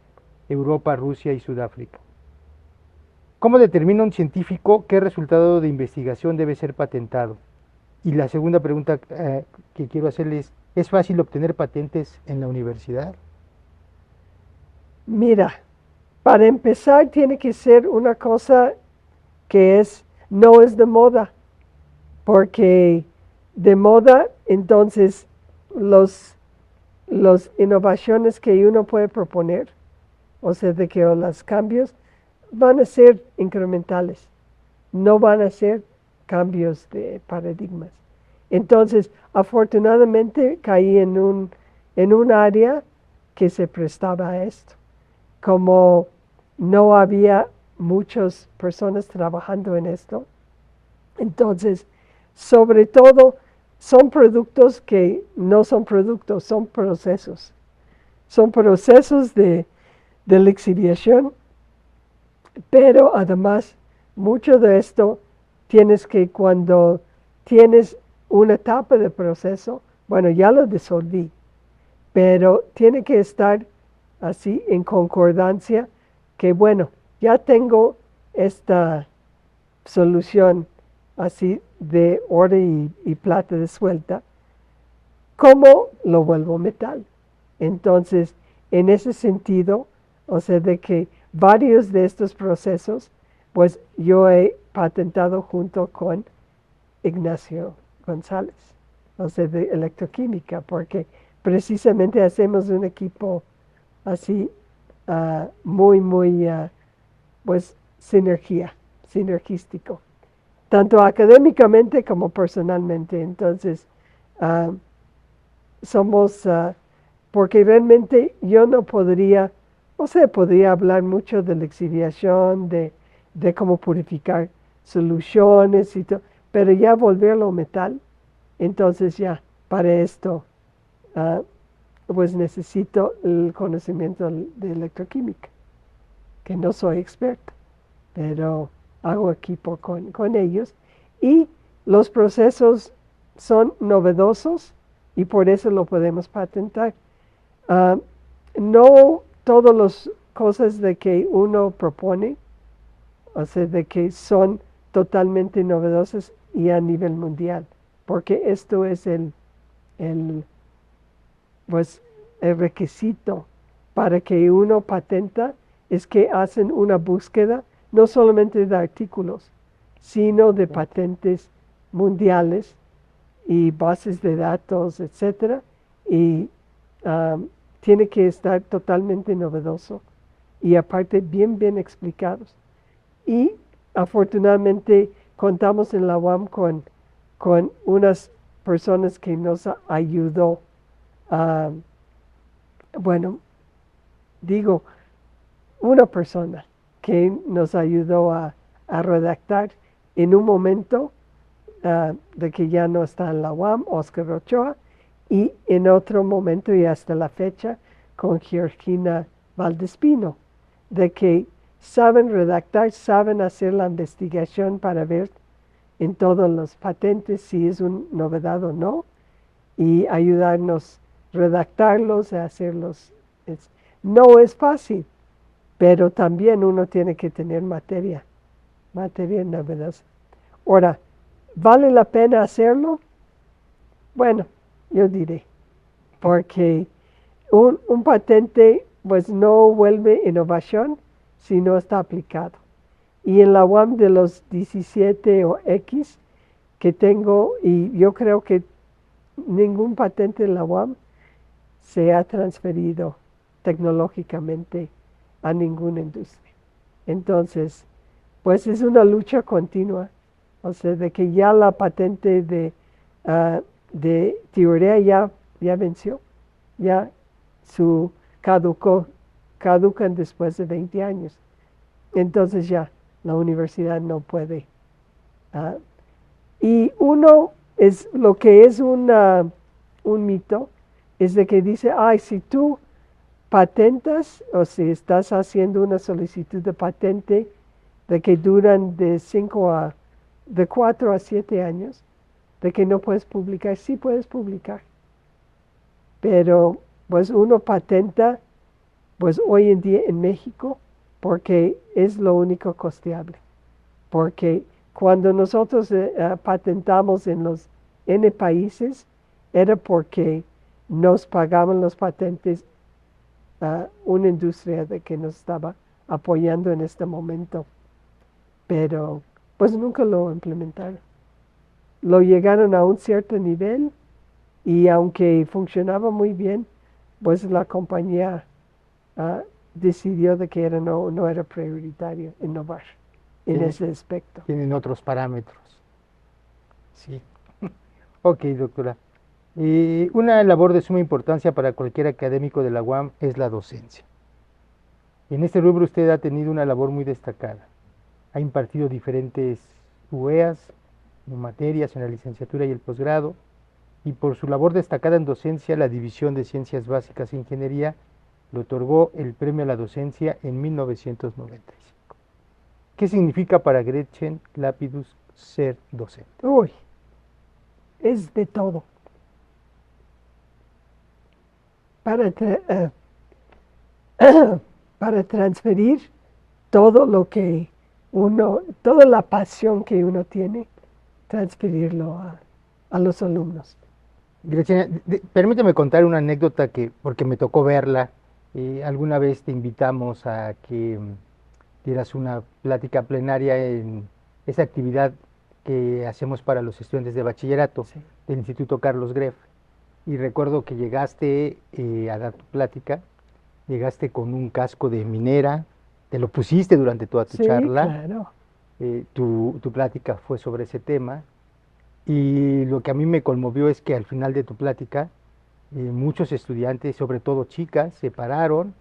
Europa, Rusia y Sudáfrica. ¿Cómo determina un científico qué resultado de investigación debe ser patentado? Y la segunda pregunta que quiero hacerles, ¿es fácil obtener patentes en la universidad? Mira, para empezar tiene que ser una cosa que no es de moda, porque de moda entonces las innovaciones que uno puede proponer, o sea, de que los cambios van a ser incrementales, no van a ser cambios de paradigmas. Entonces, afortunadamente caí en un área que se prestaba a esto. Como no había muchas personas trabajando en esto, entonces, sobre todo, son productos que no son productos, son procesos. Son procesos de lixiviación, pero además mucho de esto tienes que cuando tienes una etapa de proceso, bueno, ya lo disolví, pero tiene que estar así en concordancia que, bueno, ya tengo esta solución así de oro y plata de suelta, ¿cómo lo vuelvo metal? Entonces, en ese sentido, o sea, de que varios de estos procesos, pues yo he patentado junto con Ignacio González, o sea, de electroquímica, porque precisamente hacemos un equipo así muy, pues, sinergístico, tanto académicamente como personalmente. Entonces, ah, somos, porque realmente yo no podría, o sea, podría hablar mucho de la exiliación, de cómo purificar soluciones y todo, pero ya volverlo metal, entonces ya, para esto, ah, pues necesito el conocimiento de electroquímica, que no soy experto, pero hago equipo con ellos y los procesos son novedosos y por eso lo podemos patentar. No todas las cosas de que uno propone, o sea, de que son totalmente novedosas y a nivel mundial, porque esto es el, pues, el requisito para que uno patenta, es que hacen una búsqueda no solamente de artículos, sino de patentes mundiales y bases de datos, etcétera, y tiene que estar totalmente novedoso y aparte bien explicados. Y afortunadamente contamos en la UAM con unas personas que nos ayudó, bueno, digo, una persona que nos ayudó a redactar en un momento de que ya no está en la UAM, Oscar Ochoa, y en otro momento y hasta la fecha con Georgina Valdespino, de que saben redactar, saben hacer la investigación para ver en todos los patentes si es una novedad o no, y ayudarnos a redactarlos, a hacerlos. No es fácil, pero también uno tiene que tener materia novedosa. Ahora, ¿vale la pena hacerlo? Bueno, yo diré, porque un patente pues no vuelve innovación si no está aplicado. Y en la UAM de los 17 o X que tengo, y yo creo que ningún patente en la UAM se ha transferido tecnológicamente a ninguna industria. Entonces, pues es una lucha continua, o sea, de que ya la patente de teoría ya venció, ya caducan después de 20 años. Entonces ya la universidad no puede. Y uno es lo que es un mito, es de que dice, ay, si tú patentas o si estás haciendo una solicitud de patente de que duran de 4 a 7 años, de que no puedes publicar. Sí puedes publicar, pero pues uno patenta pues hoy en día en México porque es lo único costeable, porque cuando nosotros patentamos en los N países era porque nos pagaban los patentes a una industria de que nos estaba apoyando en este momento, pero pues nunca lo implementaron. Lo llegaron a un cierto nivel y aunque funcionaba muy bien, pues la compañía decidió de que no era prioritario innovar en ese aspecto. Tienen otros parámetros. Sí. Ok, doctora. Una labor de suma importancia para cualquier académico de la UAM es la docencia. En este rubro usted ha tenido una labor muy destacada. Ha impartido diferentes UEAs, materias en la licenciatura y el posgrado, y por su labor destacada en docencia, la División de Ciencias Básicas e Ingeniería le otorgó el Premio a la Docencia en 1995. ¿Qué significa para Gretchen Lapidus ser docente? Uy, es de todo. Para, para transferir todo lo que uno, toda la pasión que uno tiene, transferirlo a los alumnos. Gretchen, permíteme contar una anécdota que, porque me tocó verla. Alguna vez te invitamos a que dieras una plática plenaria en esa actividad que hacemos para los estudiantes de bachillerato Sí. del Instituto Carlos Greff. Y recuerdo que llegaste a dar tu plática, llegaste con un casco de minera, te lo pusiste durante toda tu Sí, charla, claro. tu plática fue sobre ese tema. Y lo que a mí me conmovió es que al final de tu plática, muchos estudiantes, sobre todo chicas, se pararon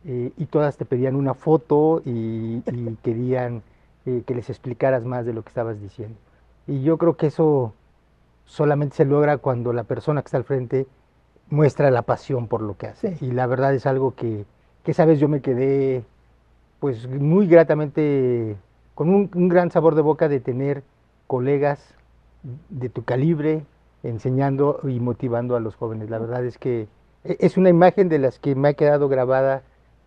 y todas te pedían una foto y querían que les explicaras más de lo que estabas diciendo. Y yo creo que eso solamente se logra cuando la persona que está al frente muestra la pasión por lo que hace. Sí. Y la verdad es algo que esa vez yo me quedé pues muy gratamente con un gran sabor de boca de tener colegas de tu calibre enseñando y motivando a los jóvenes. La verdad es que es una imagen de las que me ha quedado grabada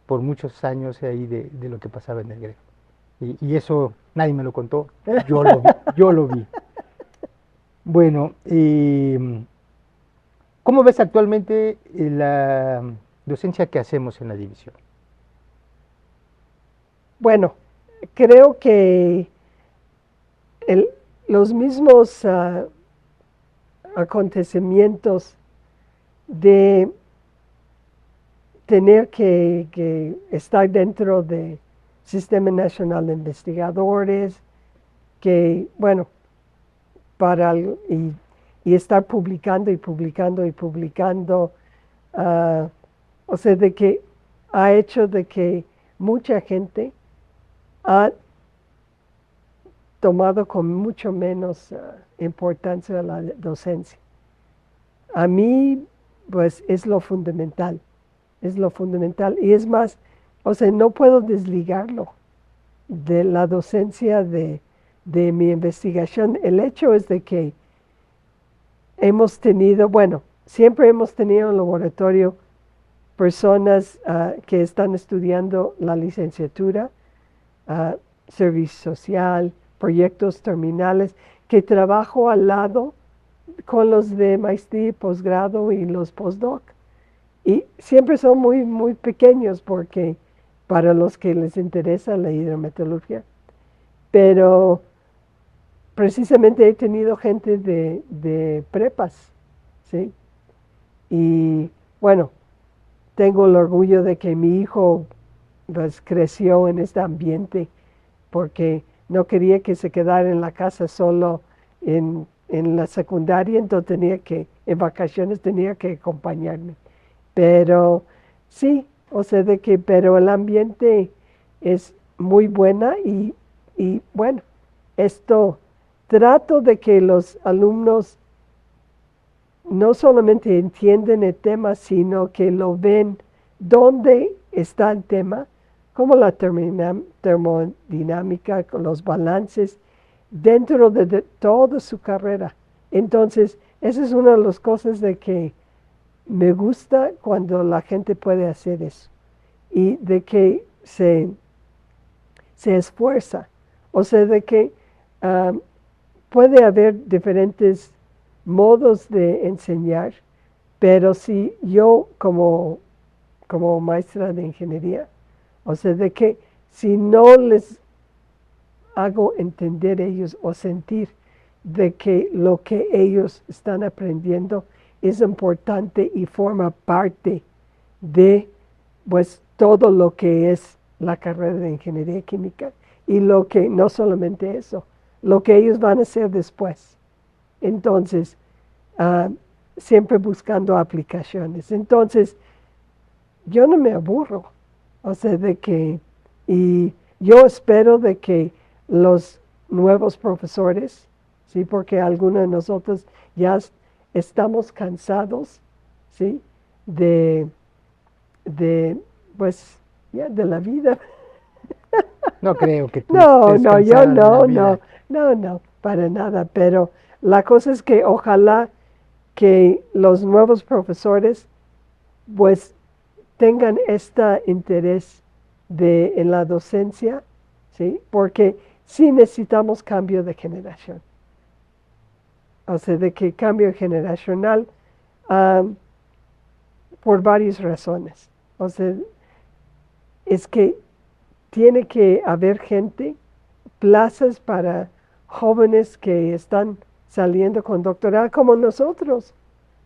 por muchos años ahí de lo que pasaba en el Grefo. Y eso nadie me lo contó, yo lo vi, yo lo vi. Bueno, ¿cómo ves actualmente la docencia que hacemos en la división? Bueno, creo que el- los mismos acontecimientos de tener que estar dentro del Sistema Nacional de Investigadores, que, bueno, y estar publicando y publicando y publicando, ah, o sea, de que ha hecho de que mucha gente ha tomado con mucho menos importancia la docencia. A mí, pues, es lo fundamental. Y es más, o sea, no puedo desligarlo de la docencia de mi investigación. El hecho es de que hemos tenido, bueno, siempre hemos tenido en el laboratorio personas que están estudiando la licenciatura, servicio social, proyectos terminales, que trabajo al lado con los de maestría y posgrado y los postdoc. Y siempre son muy, muy pequeños porque para los que les interesa la hidrometeorología. Pero precisamente he tenido gente de prepas, ¿sí? Y bueno, tengo el orgullo de que mi hijo pues, creció en este ambiente porque no quería que se quedara en la casa solo en la secundaria, entonces en vacaciones tenía que acompañarme. Pero sí, o sea, pero el ambiente es muy buena y bueno, esto trato de que los alumnos no solamente entienden el tema, sino que lo ven dónde está el tema, como la termodinámica, con los balances, dentro de toda su carrera. Entonces, esa es una de las cosas de que me gusta cuando la gente puede hacer eso y de que se esfuerza. O sea, de que puede haber diferentes modos de enseñar, pero si yo como maestra de ingeniería, o sea, de que si no les hago entender ellos o sentir de que lo que ellos están aprendiendo es importante y forma parte de pues todo lo que es la carrera de ingeniería química y lo que no solamente eso, lo que ellos van a hacer después. Entonces, siempre buscando aplicaciones. Entonces, yo no me aburro, o sea, y yo espero de que los nuevos profesores, sí, porque algunos de nosotros ya estamos cansados, sí, de pues, ya de la vida. No creo que tú No, estés no, yo cansada de la no, vida. no, para nada. Pero la cosa es que ojalá que los nuevos profesores pues tengan este interés en la docencia, ¿sí? Porque sí necesitamos cambio de generación. O sea, de que cambio generacional ah, por varias razones. O sea, es que tiene que haber gente, plazas para jóvenes que están saliendo con doctorado como nosotros.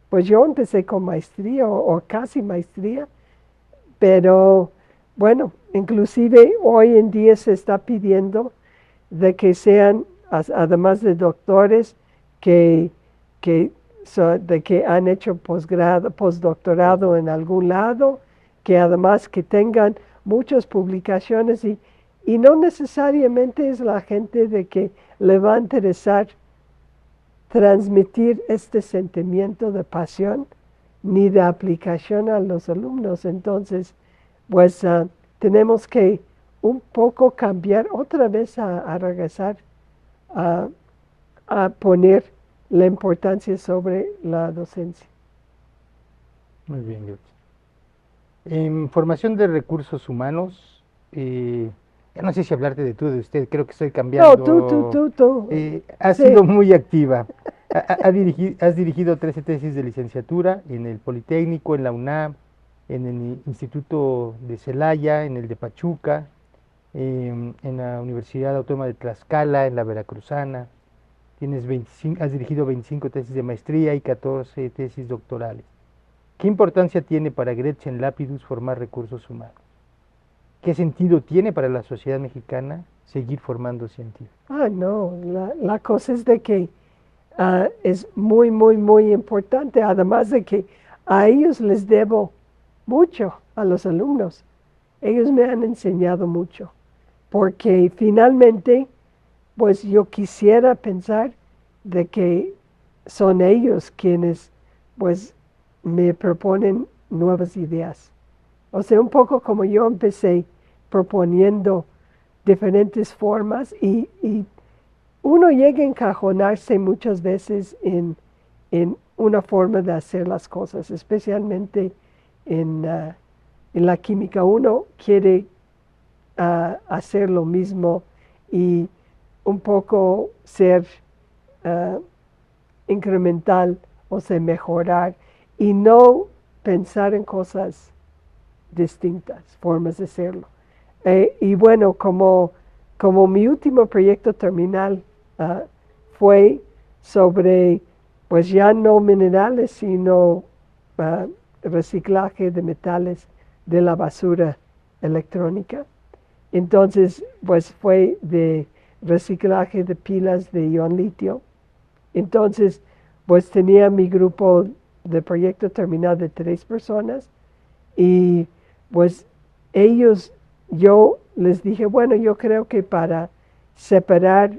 Pues yo empecé con maestría o casi maestría, pero bueno, inclusive hoy en día se está pidiendo de que sean, además de doctores, que, que, de que han hecho posgrado, postdoctorado en algún lado, que además que tengan muchas publicaciones y no necesariamente es la gente de que le va a interesar transmitir este sentimiento de pasión ni de aplicación a los alumnos. Entonces, pues tenemos que un poco cambiar otra vez a regresar a, a poner la importancia sobre la docencia. Muy bien, George. En formación de recursos humanos, ya no sé si hablarte de tú, de usted, creo que estoy No, cambiando. tú. Has sido Sí. muy activa. Has dirigido 13 tesis de licenciatura en el Politécnico, en la UNAM, en el Instituto de Celaya, en el de Pachuca, en la Universidad Autónoma de Tlaxcala, en la Veracruzana. Has dirigido 25 tesis de maestría y 14 tesis doctorales. ¿Qué importancia tiene para Gretchen Lapidus formar recursos humanos? ¿Qué sentido tiene para la sociedad mexicana seguir formando científicos? No, la cosa es de que es muy importante, además de que a ellos les debo mucho, a los alumnos. Ellos me han enseñado mucho, porque finalmente, pues yo quisiera pensar de que son ellos quienes, pues, me proponen nuevas ideas. O sea, un poco como yo empecé proponiendo diferentes formas y uno llega a encajonarse muchas veces en una forma de hacer las cosas, especialmente en la química. Uno quiere hacer lo mismo y un poco ser ah, incremental, o sea, mejorar y no pensar en cosas distintas, formas de hacerlo. Y bueno, como mi último proyecto terminal fue sobre, pues ya no minerales, sino reciclaje de metales de la basura electrónica. Entonces, pues fue de reciclaje de pilas de ion litio. Entonces, pues tenía mi grupo de proyecto terminal de 3 personas y pues ellos, yo les dije, bueno, yo creo que para separar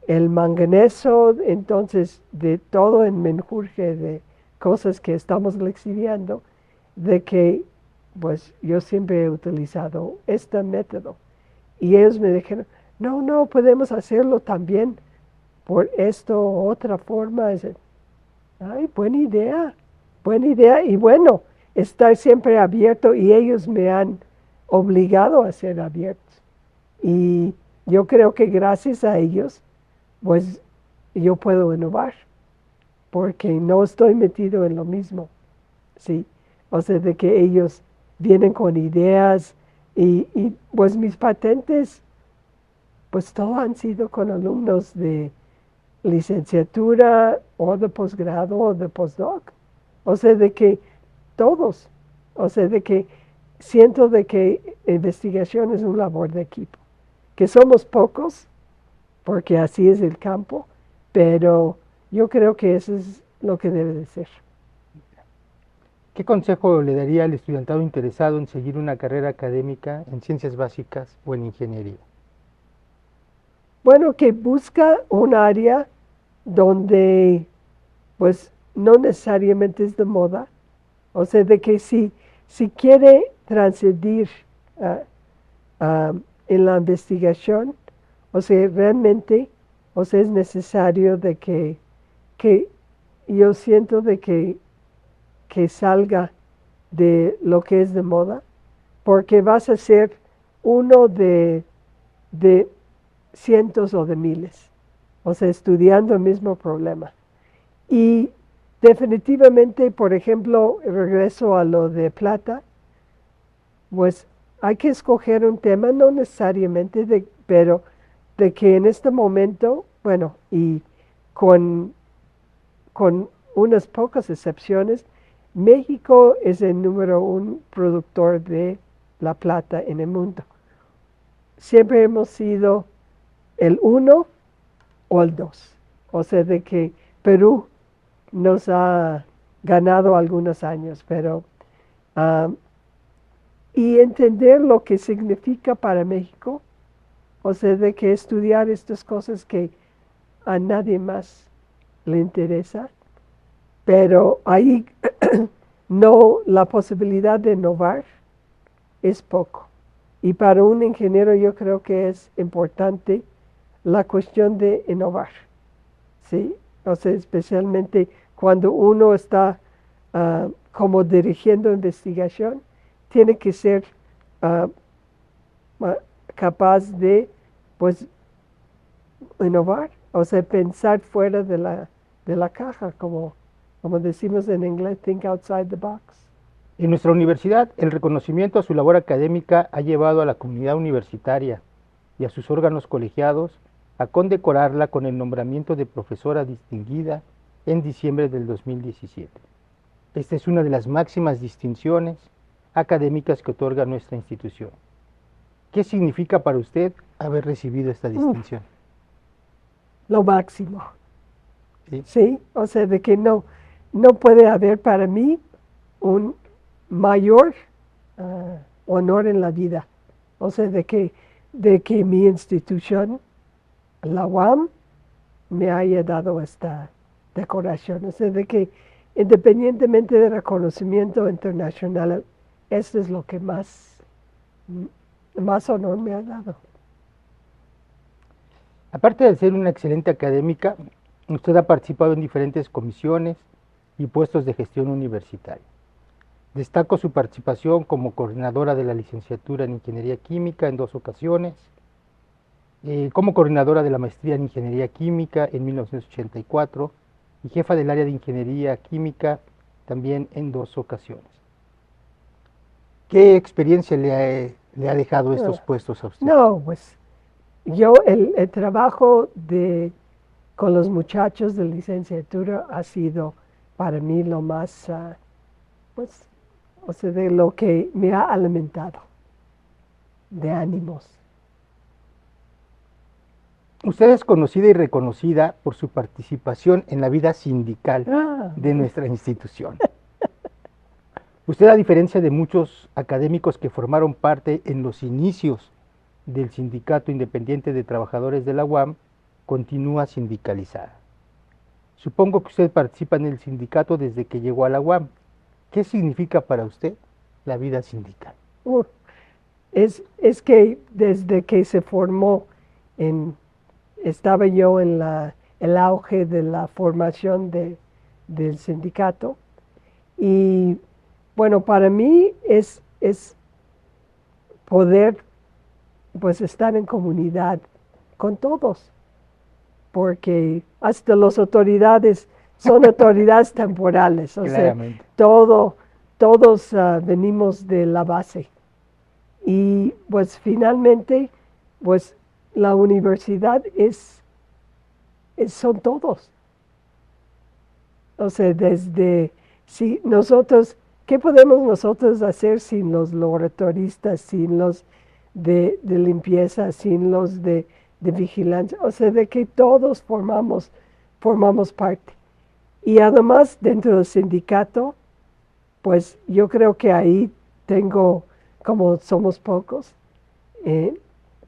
el manganeso, entonces de todo el menjurje de cosas que estamos lixiviando, de que pues yo siempre he utilizado este método. Y ellos me dijeron, no, podemos hacerlo también por esto u otra forma. Ay, buena idea. Y bueno, estar siempre abierto y ellos me han obligado a ser abiertos. Y yo creo que gracias a ellos, pues yo puedo innovar, porque no estoy metido en lo mismo, ¿sí? O sea, de que ellos vienen con ideas y pues mis patentes, pues todos han sido con alumnos de licenciatura o de posgrado o de postdoc. O sea, de que todos, o sea, de que siento de que investigación es un labor de equipo, que somos pocos, porque así es el campo, pero yo creo que eso es lo que debe de ser. ¿Qué consejo le daría al estudiantado interesado en seguir una carrera académica en ciencias básicas o en ingeniería? Bueno, que busca un área donde pues no necesariamente es de moda, o sea, de que si quiere transcender en la investigación, o sea, realmente, o sea, es necesario de que yo siento de que salga de lo que es de moda, porque vas a ser uno de cientos o de miles, o sea, estudiando el mismo problema. Y definitivamente, por ejemplo, regreso a lo de plata, pues hay que escoger un tema, no necesariamente, pero de que en este momento, bueno, y con, con unas pocas excepciones, México es el número 1 productor de la plata en el mundo. Siempre hemos sido el 1 o el 2. O sea, de que Perú nos ha ganado algunos años, pero y entender lo que significa para México, o sea, de que estudiar estas cosas que a nadie más le interesa, pero ahí no, la posibilidad de innovar es poco. Y para un ingeniero yo creo que es importante la cuestión de innovar, ¿sí? O sea, especialmente cuando uno está como dirigiendo investigación, tiene que ser capaz de, pues, innovar, o sea, pensar fuera de la caja, como decimos en inglés, think outside the box. En nuestra universidad, el reconocimiento a su labor académica ha llevado a la comunidad universitaria y a sus órganos colegiados a condecorarla con el nombramiento de profesora distinguida en diciembre del 2017. Esta es una de las máximas distinciones académicas que otorga nuestra institución. ¿Qué significa para usted haber recibido esta distinción? Lo máximo. Sí. Sí, o sea, de que no puede haber para mí un mayor honor en la vida. O sea, de que mi institución, la UAM, me haya dado esta decoración. O sea, de que independientemente del reconocimiento internacional, esto es lo que más honor me ha dado. Aparte de ser una excelente académica, usted ha participado en diferentes comisiones y puestos de gestión universitaria. Destaco su participación como coordinadora de la licenciatura en Ingeniería Química en 2 ocasiones, como coordinadora de la maestría en Ingeniería Química en 1984 y jefa del área de Ingeniería Química también en 2 ocasiones. ¿Qué experiencia le ha dejado estos puestos a usted? No, pues yo el trabajo con los muchachos de licenciatura ha sido para mí lo más, pues, o sea, de lo que me ha alimentado, de ánimos. Usted es conocida y reconocida por su participación en la vida sindical de nuestra institución. Usted, a diferencia de muchos académicos que formaron parte en los inicios del Sindicato Independiente de Trabajadores de la UAM, continúa sindicalizada. Supongo que usted participa en el sindicato desde que llegó a la UAM. ¿Qué significa para usted la vida sindical? Es que desde que se formó, estaba yo en el auge de la formación del sindicato, y bueno, para mí es poder, pues, estar en comunidad con todos, porque hasta las autoridades son autoridades temporales, o sea, todos venimos de la base. Y pues finalmente, pues la universidad son todos. O sea, si nosotros, ¿qué podemos nosotros hacer sin los laboratoristas, sin los de limpieza, sin los de vigilancia? O sea, de que todos formamos parte. Y además, dentro del sindicato, pues yo creo que ahí tengo, como somos pocos,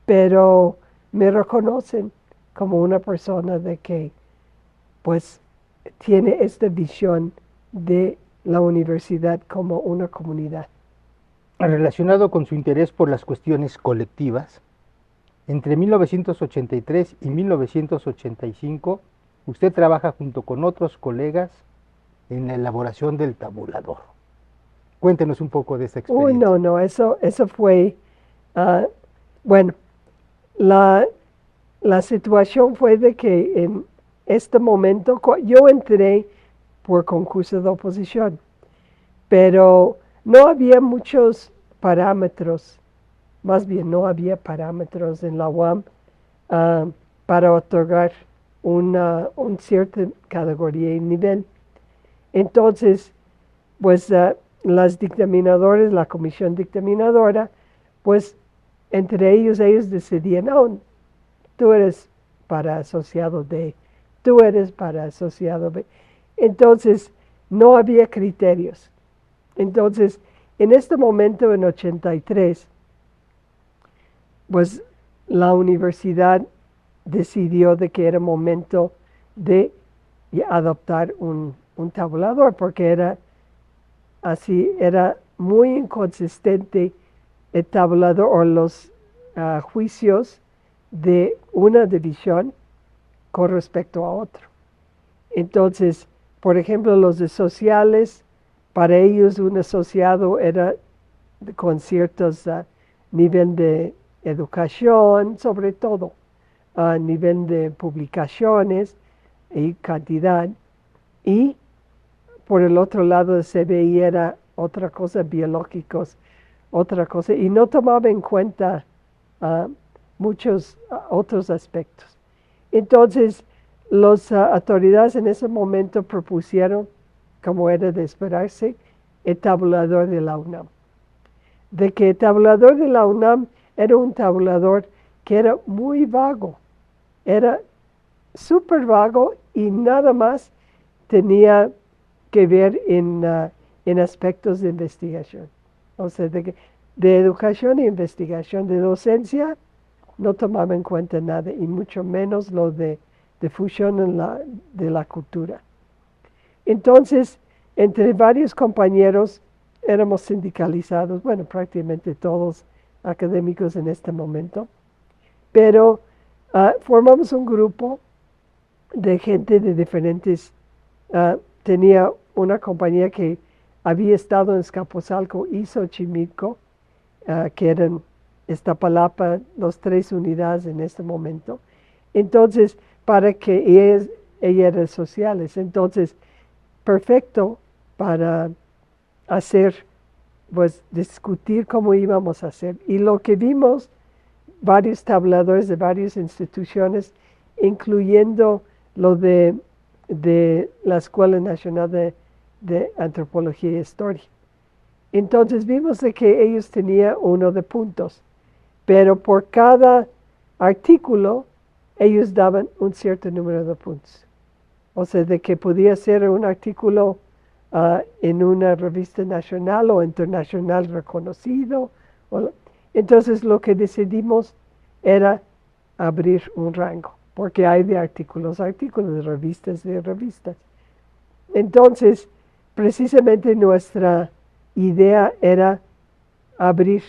pero me reconocen como una persona de que, pues, tiene esta visión de la universidad como una comunidad. Relacionado con su interés por las cuestiones colectivas, Entre 1983 y 1985, usted trabaja junto con otros colegas en la elaboración del tabulador. Cuéntenos un poco de esta experiencia. No, eso fue, ah, bueno, la, la situación fue de que en este momento, yo entré por concurso de oposición, pero no había muchos parámetros, más bien no había parámetros en la UAM para otorgar una cierta categoría y nivel. Entonces, pues las dictaminadores, la comisión dictaminadora, pues entre ellos decidían, no, tú eres para asociado D, tú eres para asociado B. Entonces, no había criterios. Entonces, en este momento, en 83, pues la universidad decidió de que era momento de adoptar un tabulador, porque era así, era muy inconsistente el tabulador o los juicios de una división con respecto a otro. Entonces, por ejemplo, los de sociales, para ellos un asociado era con ciertos nivel de educación, sobre todo, a nivel de publicaciones y cantidad. Y por el otro lado de CBI era otra cosa, biológicos, otra cosa, y no tomaba en cuenta muchos otros aspectos. Entonces, las autoridades en ese momento propusieron, como era de esperarse, el tabulador de la UNAM. De que el tabulador de la UNAM era un tabulador que era muy vago, era súper vago y nada más tenía que ver en aspectos de investigación. O sea, de educación e investigación, de docencia, no tomaba en cuenta nada, y mucho menos lo de difusión de la cultura. Entonces, entre varios compañeros, éramos sindicalizados, bueno, prácticamente todos académicos en este momento, pero formamos un grupo de gente de diferentes, tenía una compañía que había estado en Azcapotzalco y Xochimilco, que eran Iztapalapa, las 3 unidades en este momento. Entonces, para que ella era sociales, entonces, perfecto para hacer, pues, discutir cómo íbamos a hacer. Y lo que vimos, varios tabuladores de varias instituciones, incluyendo lo de la Escuela Nacional de Antropología e Historia. Entonces vimos de que ellos tenían 1 de puntos, pero por cada artículo ellos daban un cierto número de puntos. O sea, de que podía ser un artículo en una revista nacional o internacional reconocido. Entonces lo que decidimos era abrir un rango, porque hay de artículos, de revistas. Entonces, precisamente nuestra idea era abrir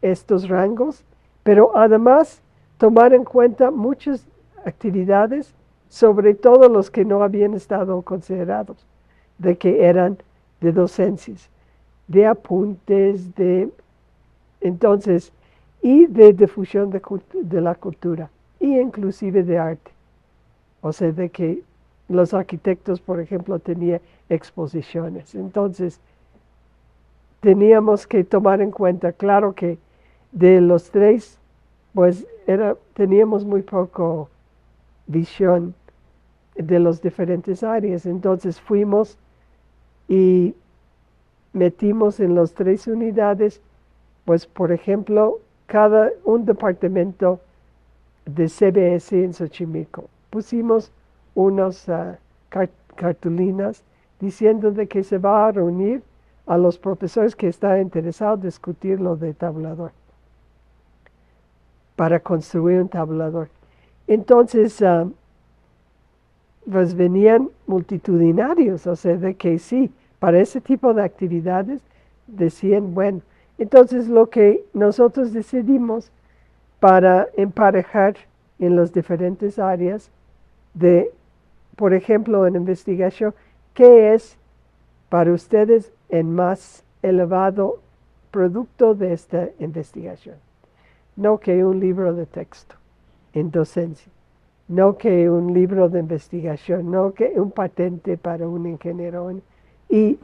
estos rangos, pero además tomar en cuenta muchas actividades, sobre todo los que no habían estado considerados, de que eran de docencias, de apuntes, entonces, y de difusión de la cultura, y inclusive de arte. O sea, de que los arquitectos, por ejemplo, tenían exposiciones. Entonces, teníamos que tomar en cuenta, claro que de los 3, pues teníamos muy poco visión de las diferentes áreas. Entonces fuimos y metimos en las 3 unidades, pues por ejemplo, un departamento de CBS en Xochimilco. Pusimos unas cartulinas diciendo de que se va a reunir a los profesores que están interesados en discutir lo de tabulador, para construir un tabulador. Entonces, pues venían multitudinarios, o sea, de que sí, para ese tipo de actividades decían, bueno, entonces lo que nosotros decidimos para emparejar en las diferentes áreas de, por ejemplo, en investigación, ¿qué es para ustedes el más elevado producto de esta investigación? No que un libro de texto en docencia, no que un libro de investigación, no que un patente para un ingeniero. Y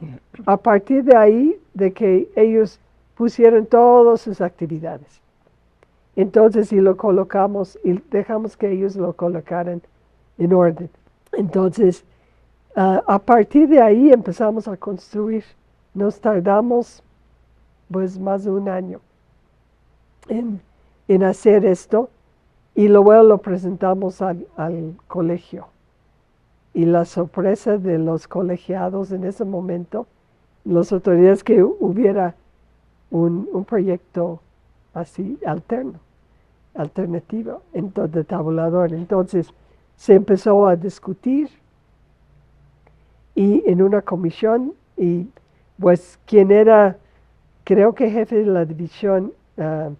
a partir de ahí, de que ellos pusieron todas sus actividades. Entonces, si lo colocamos y dejamos que ellos lo colocaran en orden. Entonces, a partir de ahí empezamos a construir. Nos tardamos pues más de un año en hacer esto y luego lo presentamos al colegio. Y la sorpresa de los colegiados en ese momento, las autoridades, que hubiera un proyecto así alternativo, de tabulador. Entonces se empezó a discutir y en una comisión, y pues quien era, creo que jefe de la división en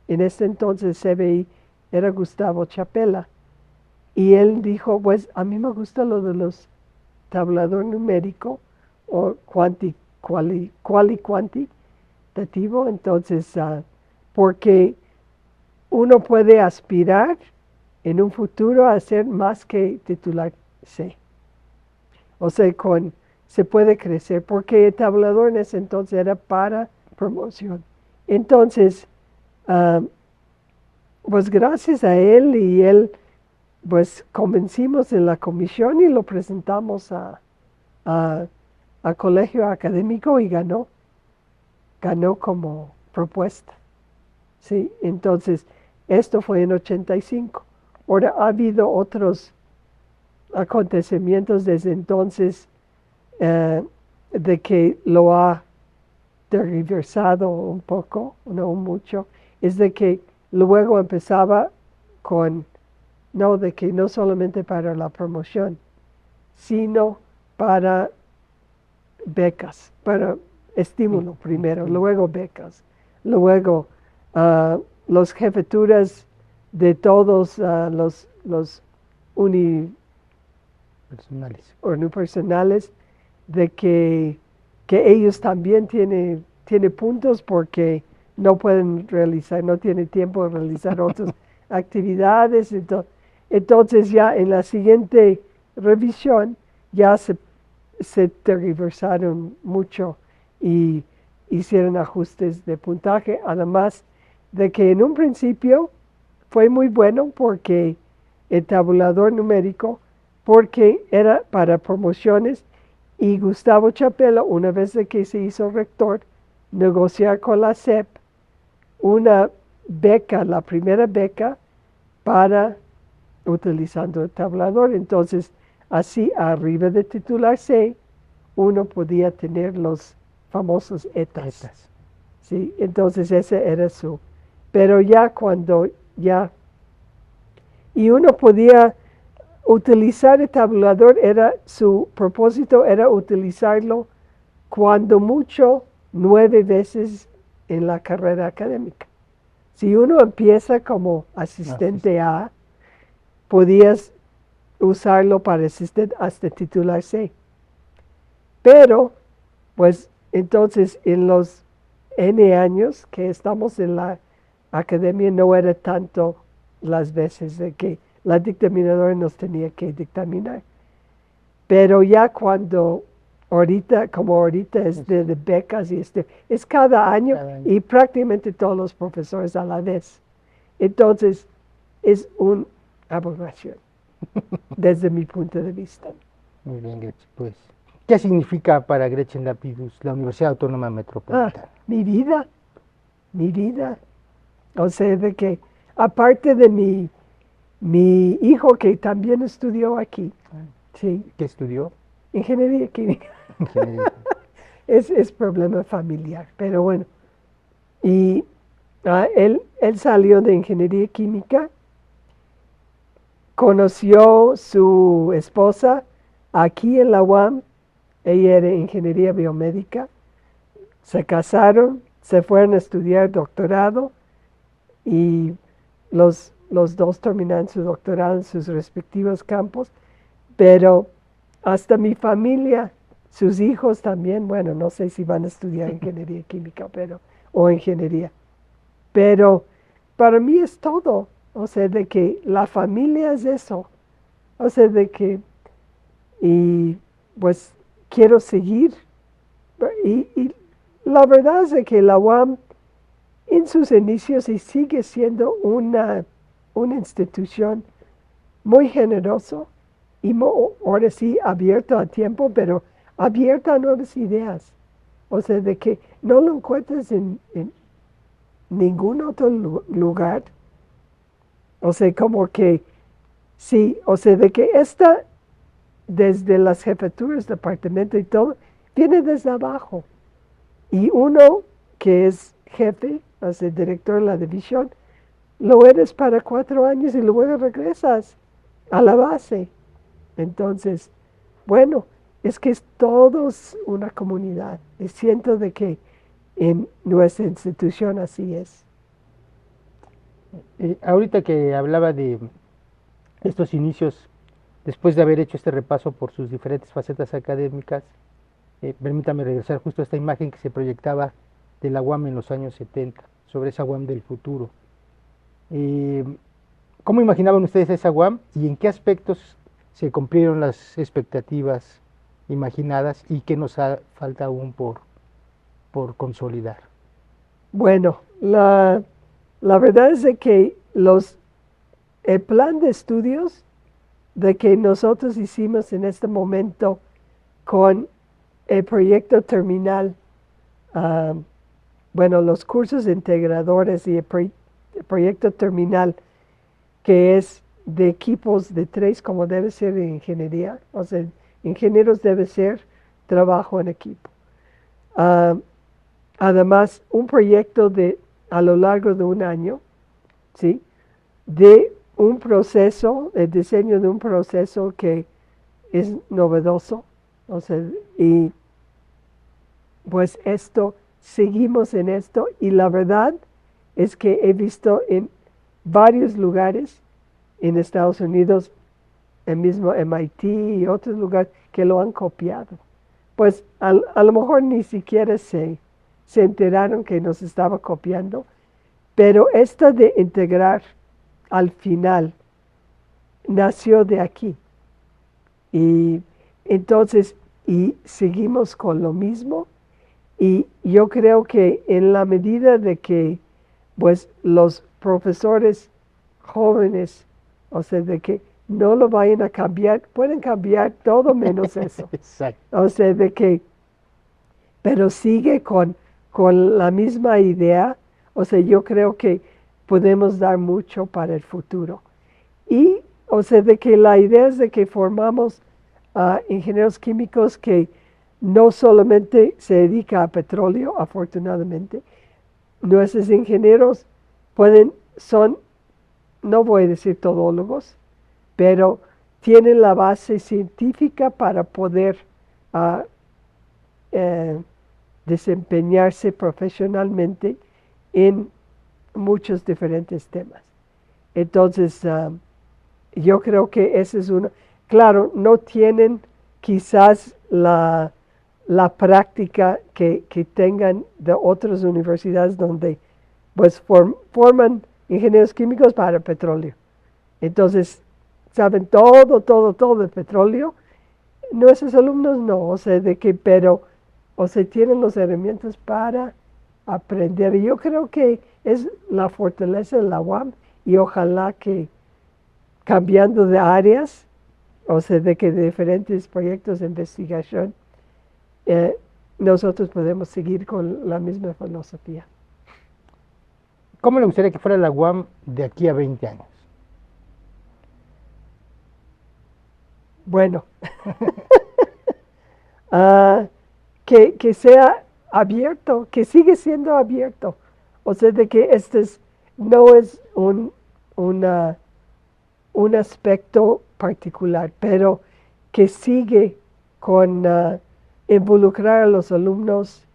ese entonces CBI era Gustavo Chapela, y él dijo, pues a mí me gusta lo de los tabulador numérico o cuantitativo, entonces porque uno puede aspirar en un futuro a ser más que titular C. O sea, se puede crecer, porque el tabulador en ese entonces era para promoción. Entonces, pues gracias a él y él, pues convencimos en la comisión y lo presentamos a colegio académico y ganó como propuesta. Sí, entonces, esto fue en 85. Ahora, ha habido otros acontecimientos desde entonces de que lo ha tergiversado un poco, no mucho. Es de que luego empezaba de que no solamente para la promoción, sino para becas, para estímulo primero, luego becas, luego las jefaturas de todos los unipersonales, de que ellos también tienen puntos porque no pueden realizar, no tienen tiempo de realizar otras actividades. Entonces ya en la siguiente revisión ya se tergiversaron mucho y hicieron ajustes de puntaje, además de que en un principio fue muy bueno porque el tabulador numérico, porque era para promociones, y Gustavo Chapela, una vez de que se hizo rector, negociar con la SEP una beca, la primera beca, para utilizando el tabulador. Entonces, así arriba de titular C, uno podía tener los famosos ETAs. Sí, entonces ese era pero ya cuando y uno podía utilizar el tabulador, su propósito era utilizarlo cuando mucho 9 veces en la carrera académica. Si uno empieza como asistente A, podías usarlo para asistente hasta titular C. Pero, pues, entonces en los N años que estamos en la academia no era tanto las veces de que la dictaminadora nos tenía que dictaminar. Pero ya cuando como ahorita es de becas y es cada año y prácticamente todos los profesores a la vez. Entonces, es una aberración desde mi punto de vista. Muy bien, Gretchen. Pues, ¿qué significa para Gretchen Lapidus la Universidad Autónoma Metropolitana? Mi vida. O sea, de que aparte de mi hijo que también estudió aquí. Sí. ¿Qué estudió? Ingeniería química. Es problema familiar, pero bueno. Y él salió de ingeniería química, conoció su esposa aquí en la UAM, ella era ingeniería biomédica, se casaron, se fueron a estudiar doctorado y los dos terminan su doctorado en sus respectivos campos, pero hasta mi familia, sus hijos también, bueno, no sé si van a estudiar ingeniería química, o ingeniería, pero para mí es todo, o sea, de que la familia es eso, o sea, de que, y pues quiero seguir, y la verdad es de que la UAM en sus inicios y sigue siendo una institución muy generosa y ahora sí abierta a tiempo, pero abierta a nuevas ideas. O sea, de que no lo encuentres en ningún otro lugar. O sea, como que sí, o sea, de que desde las jefaturas, departamento y todo, viene desde abajo. Y uno que es jefe, o sea, director de la división, lo eres para 4 años y luego regresas a la base. Entonces, bueno, es que es todos una comunidad. Y siento de que en nuestra institución así es. Ahorita que hablaba de estos inicios, después de haber hecho este repaso por sus diferentes facetas académicas, permítame regresar justo a esta imagen que se proyectaba de la UAM en los años 70, sobre esa UAM del futuro. Eh, ¿Cómo imaginaban ustedes esa UAM y en qué aspectos se cumplieron las expectativas imaginadas y qué nos falta aún por consolidar? Bueno, la verdad es de que el plan de estudios de que nosotros hicimos en este momento con el proyecto terminal, bueno, los cursos integradores y el proyecto terminal, que es de equipos de 3, como debe ser en ingeniería, o sea, ingenieros debe ser trabajo en equipo. Además, un proyecto a lo largo de un año, ¿sí? De un proceso, el diseño de un proceso que es novedoso, o sea, y pues seguimos en esto, y la verdad es que he visto en varios lugares en Estados Unidos, el mismo MIT y otros lugares que lo han copiado. Pues a lo mejor ni siquiera se enteraron que nos estaba copiando, pero esta de integrar al final nació de aquí. Y entonces, y seguimos con lo mismo, y yo creo que en la medida de que pues los profesores jóvenes, o sea, de que no lo vayan a cambiar, pueden cambiar todo menos eso. Exacto. O sea, pero sigue con la misma idea, o sea, yo creo que podemos dar mucho para el futuro. Y, o sea, de que la idea es de que formamos ingenieros químicos que no solamente se dedican a petróleo, afortunadamente. Nuestros ingenieros son, no voy a decir todólogos, pero tienen la base científica para poder desempeñarse profesionalmente en muchos diferentes temas. Entonces, yo creo que ese es uno. Claro, no tienen quizás la práctica que tengan de otras universidades donde pues forman ingenieros químicos para petróleo. Entonces, saben todo de petróleo. Nuestros alumnos no, o sea, o sea, tienen las herramientas para aprender. Y yo creo que es la fortaleza de la UAM, y ojalá que cambiando de áreas, o sea, de que de diferentes proyectos de investigación, nosotros podemos seguir con la misma filosofía. ¿Cómo le gustaría que fuera la UAM de aquí a 20 años? Bueno, que sea abierto, que sigue siendo abierto. O sea, de que no es un aspecto particular, pero que sigue con involucrar a los alumnos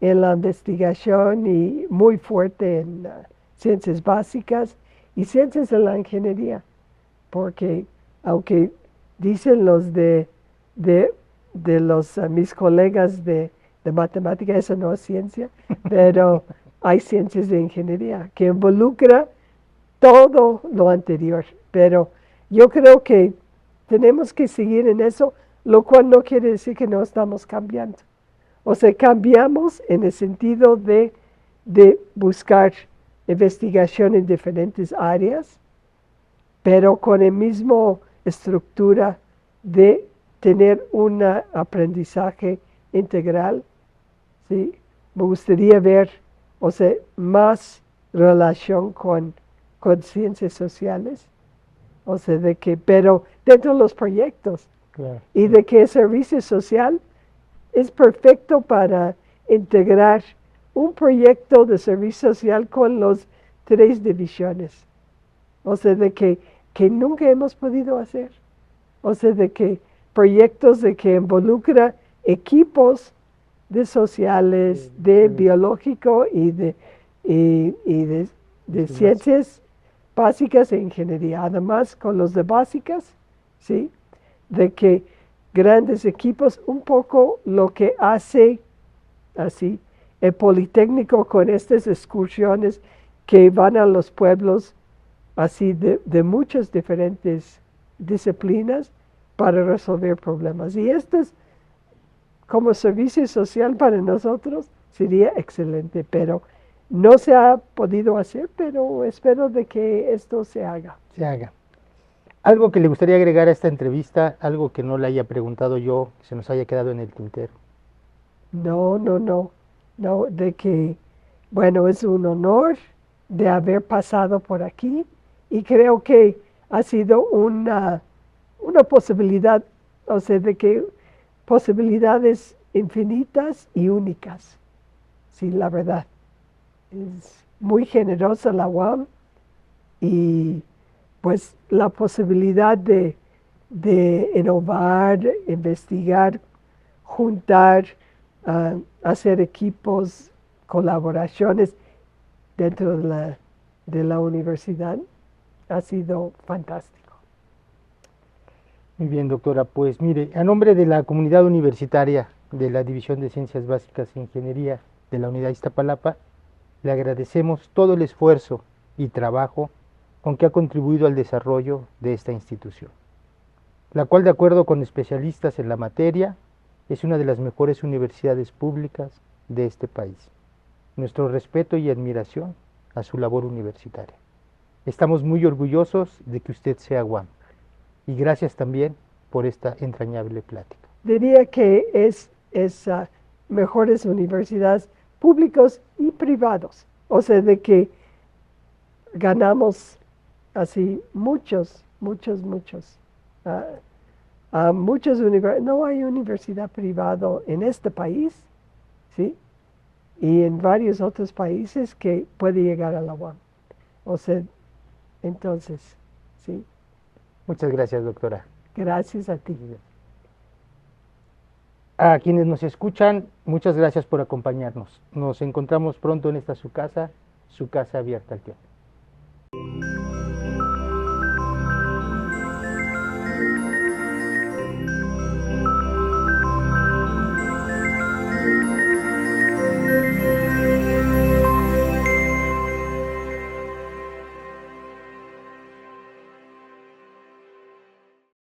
en la investigación y muy fuerte en ciencias básicas, y ciencias en la ingeniería, porque aunque dicen los de los mis colegas de matemática, eso no es ciencia, pero hay ciencias de ingeniería que involucra todo lo anterior. Pero yo creo que tenemos que seguir en eso, lo cual no quiere decir que no estamos cambiando. O sea, cambiamos en el sentido de buscar investigación en diferentes áreas, pero con la misma estructura de tener un aprendizaje integral. ¿Sí? Me gustaría ver, o sea, más relación con ciencias sociales, o sea, de que, pero dentro de los proyectos, Claro. y de que el servicio social es perfecto para integrar un proyecto de servicio social con las 3 divisiones, o sea, de que nunca hemos podido hacer, o sea, de que proyectos de que involucra equipos de sociales, de biológico y de ciencias básicas e ingeniería. Además, con los de básicas, ¿sí? De que grandes equipos, un poco lo que hace así el Politécnico con estas excursiones que van a los pueblos así de muchas diferentes disciplinas para resolver problemas. Y estas como servicio social para nosotros sería excelente, pero no se ha podido hacer, pero espero de que esto se haga. Se haga. Algo que le gustaría agregar a esta entrevista, algo que no le haya preguntado yo, que se nos haya quedado en el tintero. No, de que, bueno, es un honor de haber pasado por aquí y creo que ha sido una posibilidad, o sea, de que posibilidades infinitas y únicas. Sí, la verdad. Es muy generosa la UAM y pues la posibilidad de innovar, investigar, juntar, hacer equipos, colaboraciones dentro de la universidad ha sido fantástico. Muy bien, doctora. Pues mire, a nombre de la comunidad universitaria de la División de Ciencias Básicas e Ingeniería de la Unidad Iztapalapa, le agradecemos todo el esfuerzo y trabajo con que ha contribuido al desarrollo de esta institución, la cual, de acuerdo con especialistas en la materia, es una de las mejores universidades públicas de este país. Nuestro respeto y admiración a su labor universitaria. Estamos muy orgullosos de que usted sea UAM. Y gracias también por esta entrañable plática. Diría que es mejores universidades públicos y privados. O sea, de que ganamos así muchas universidades. No hay universidad privada en este país, ¿sí? Y en varios otros países que puede llegar a la UAM. O sea, entonces, ¿sí? Muchas gracias, doctora. Gracias a ti. A quienes nos escuchan, muchas gracias por acompañarnos. Nos encontramos pronto en esta su casa abierta al tiempo.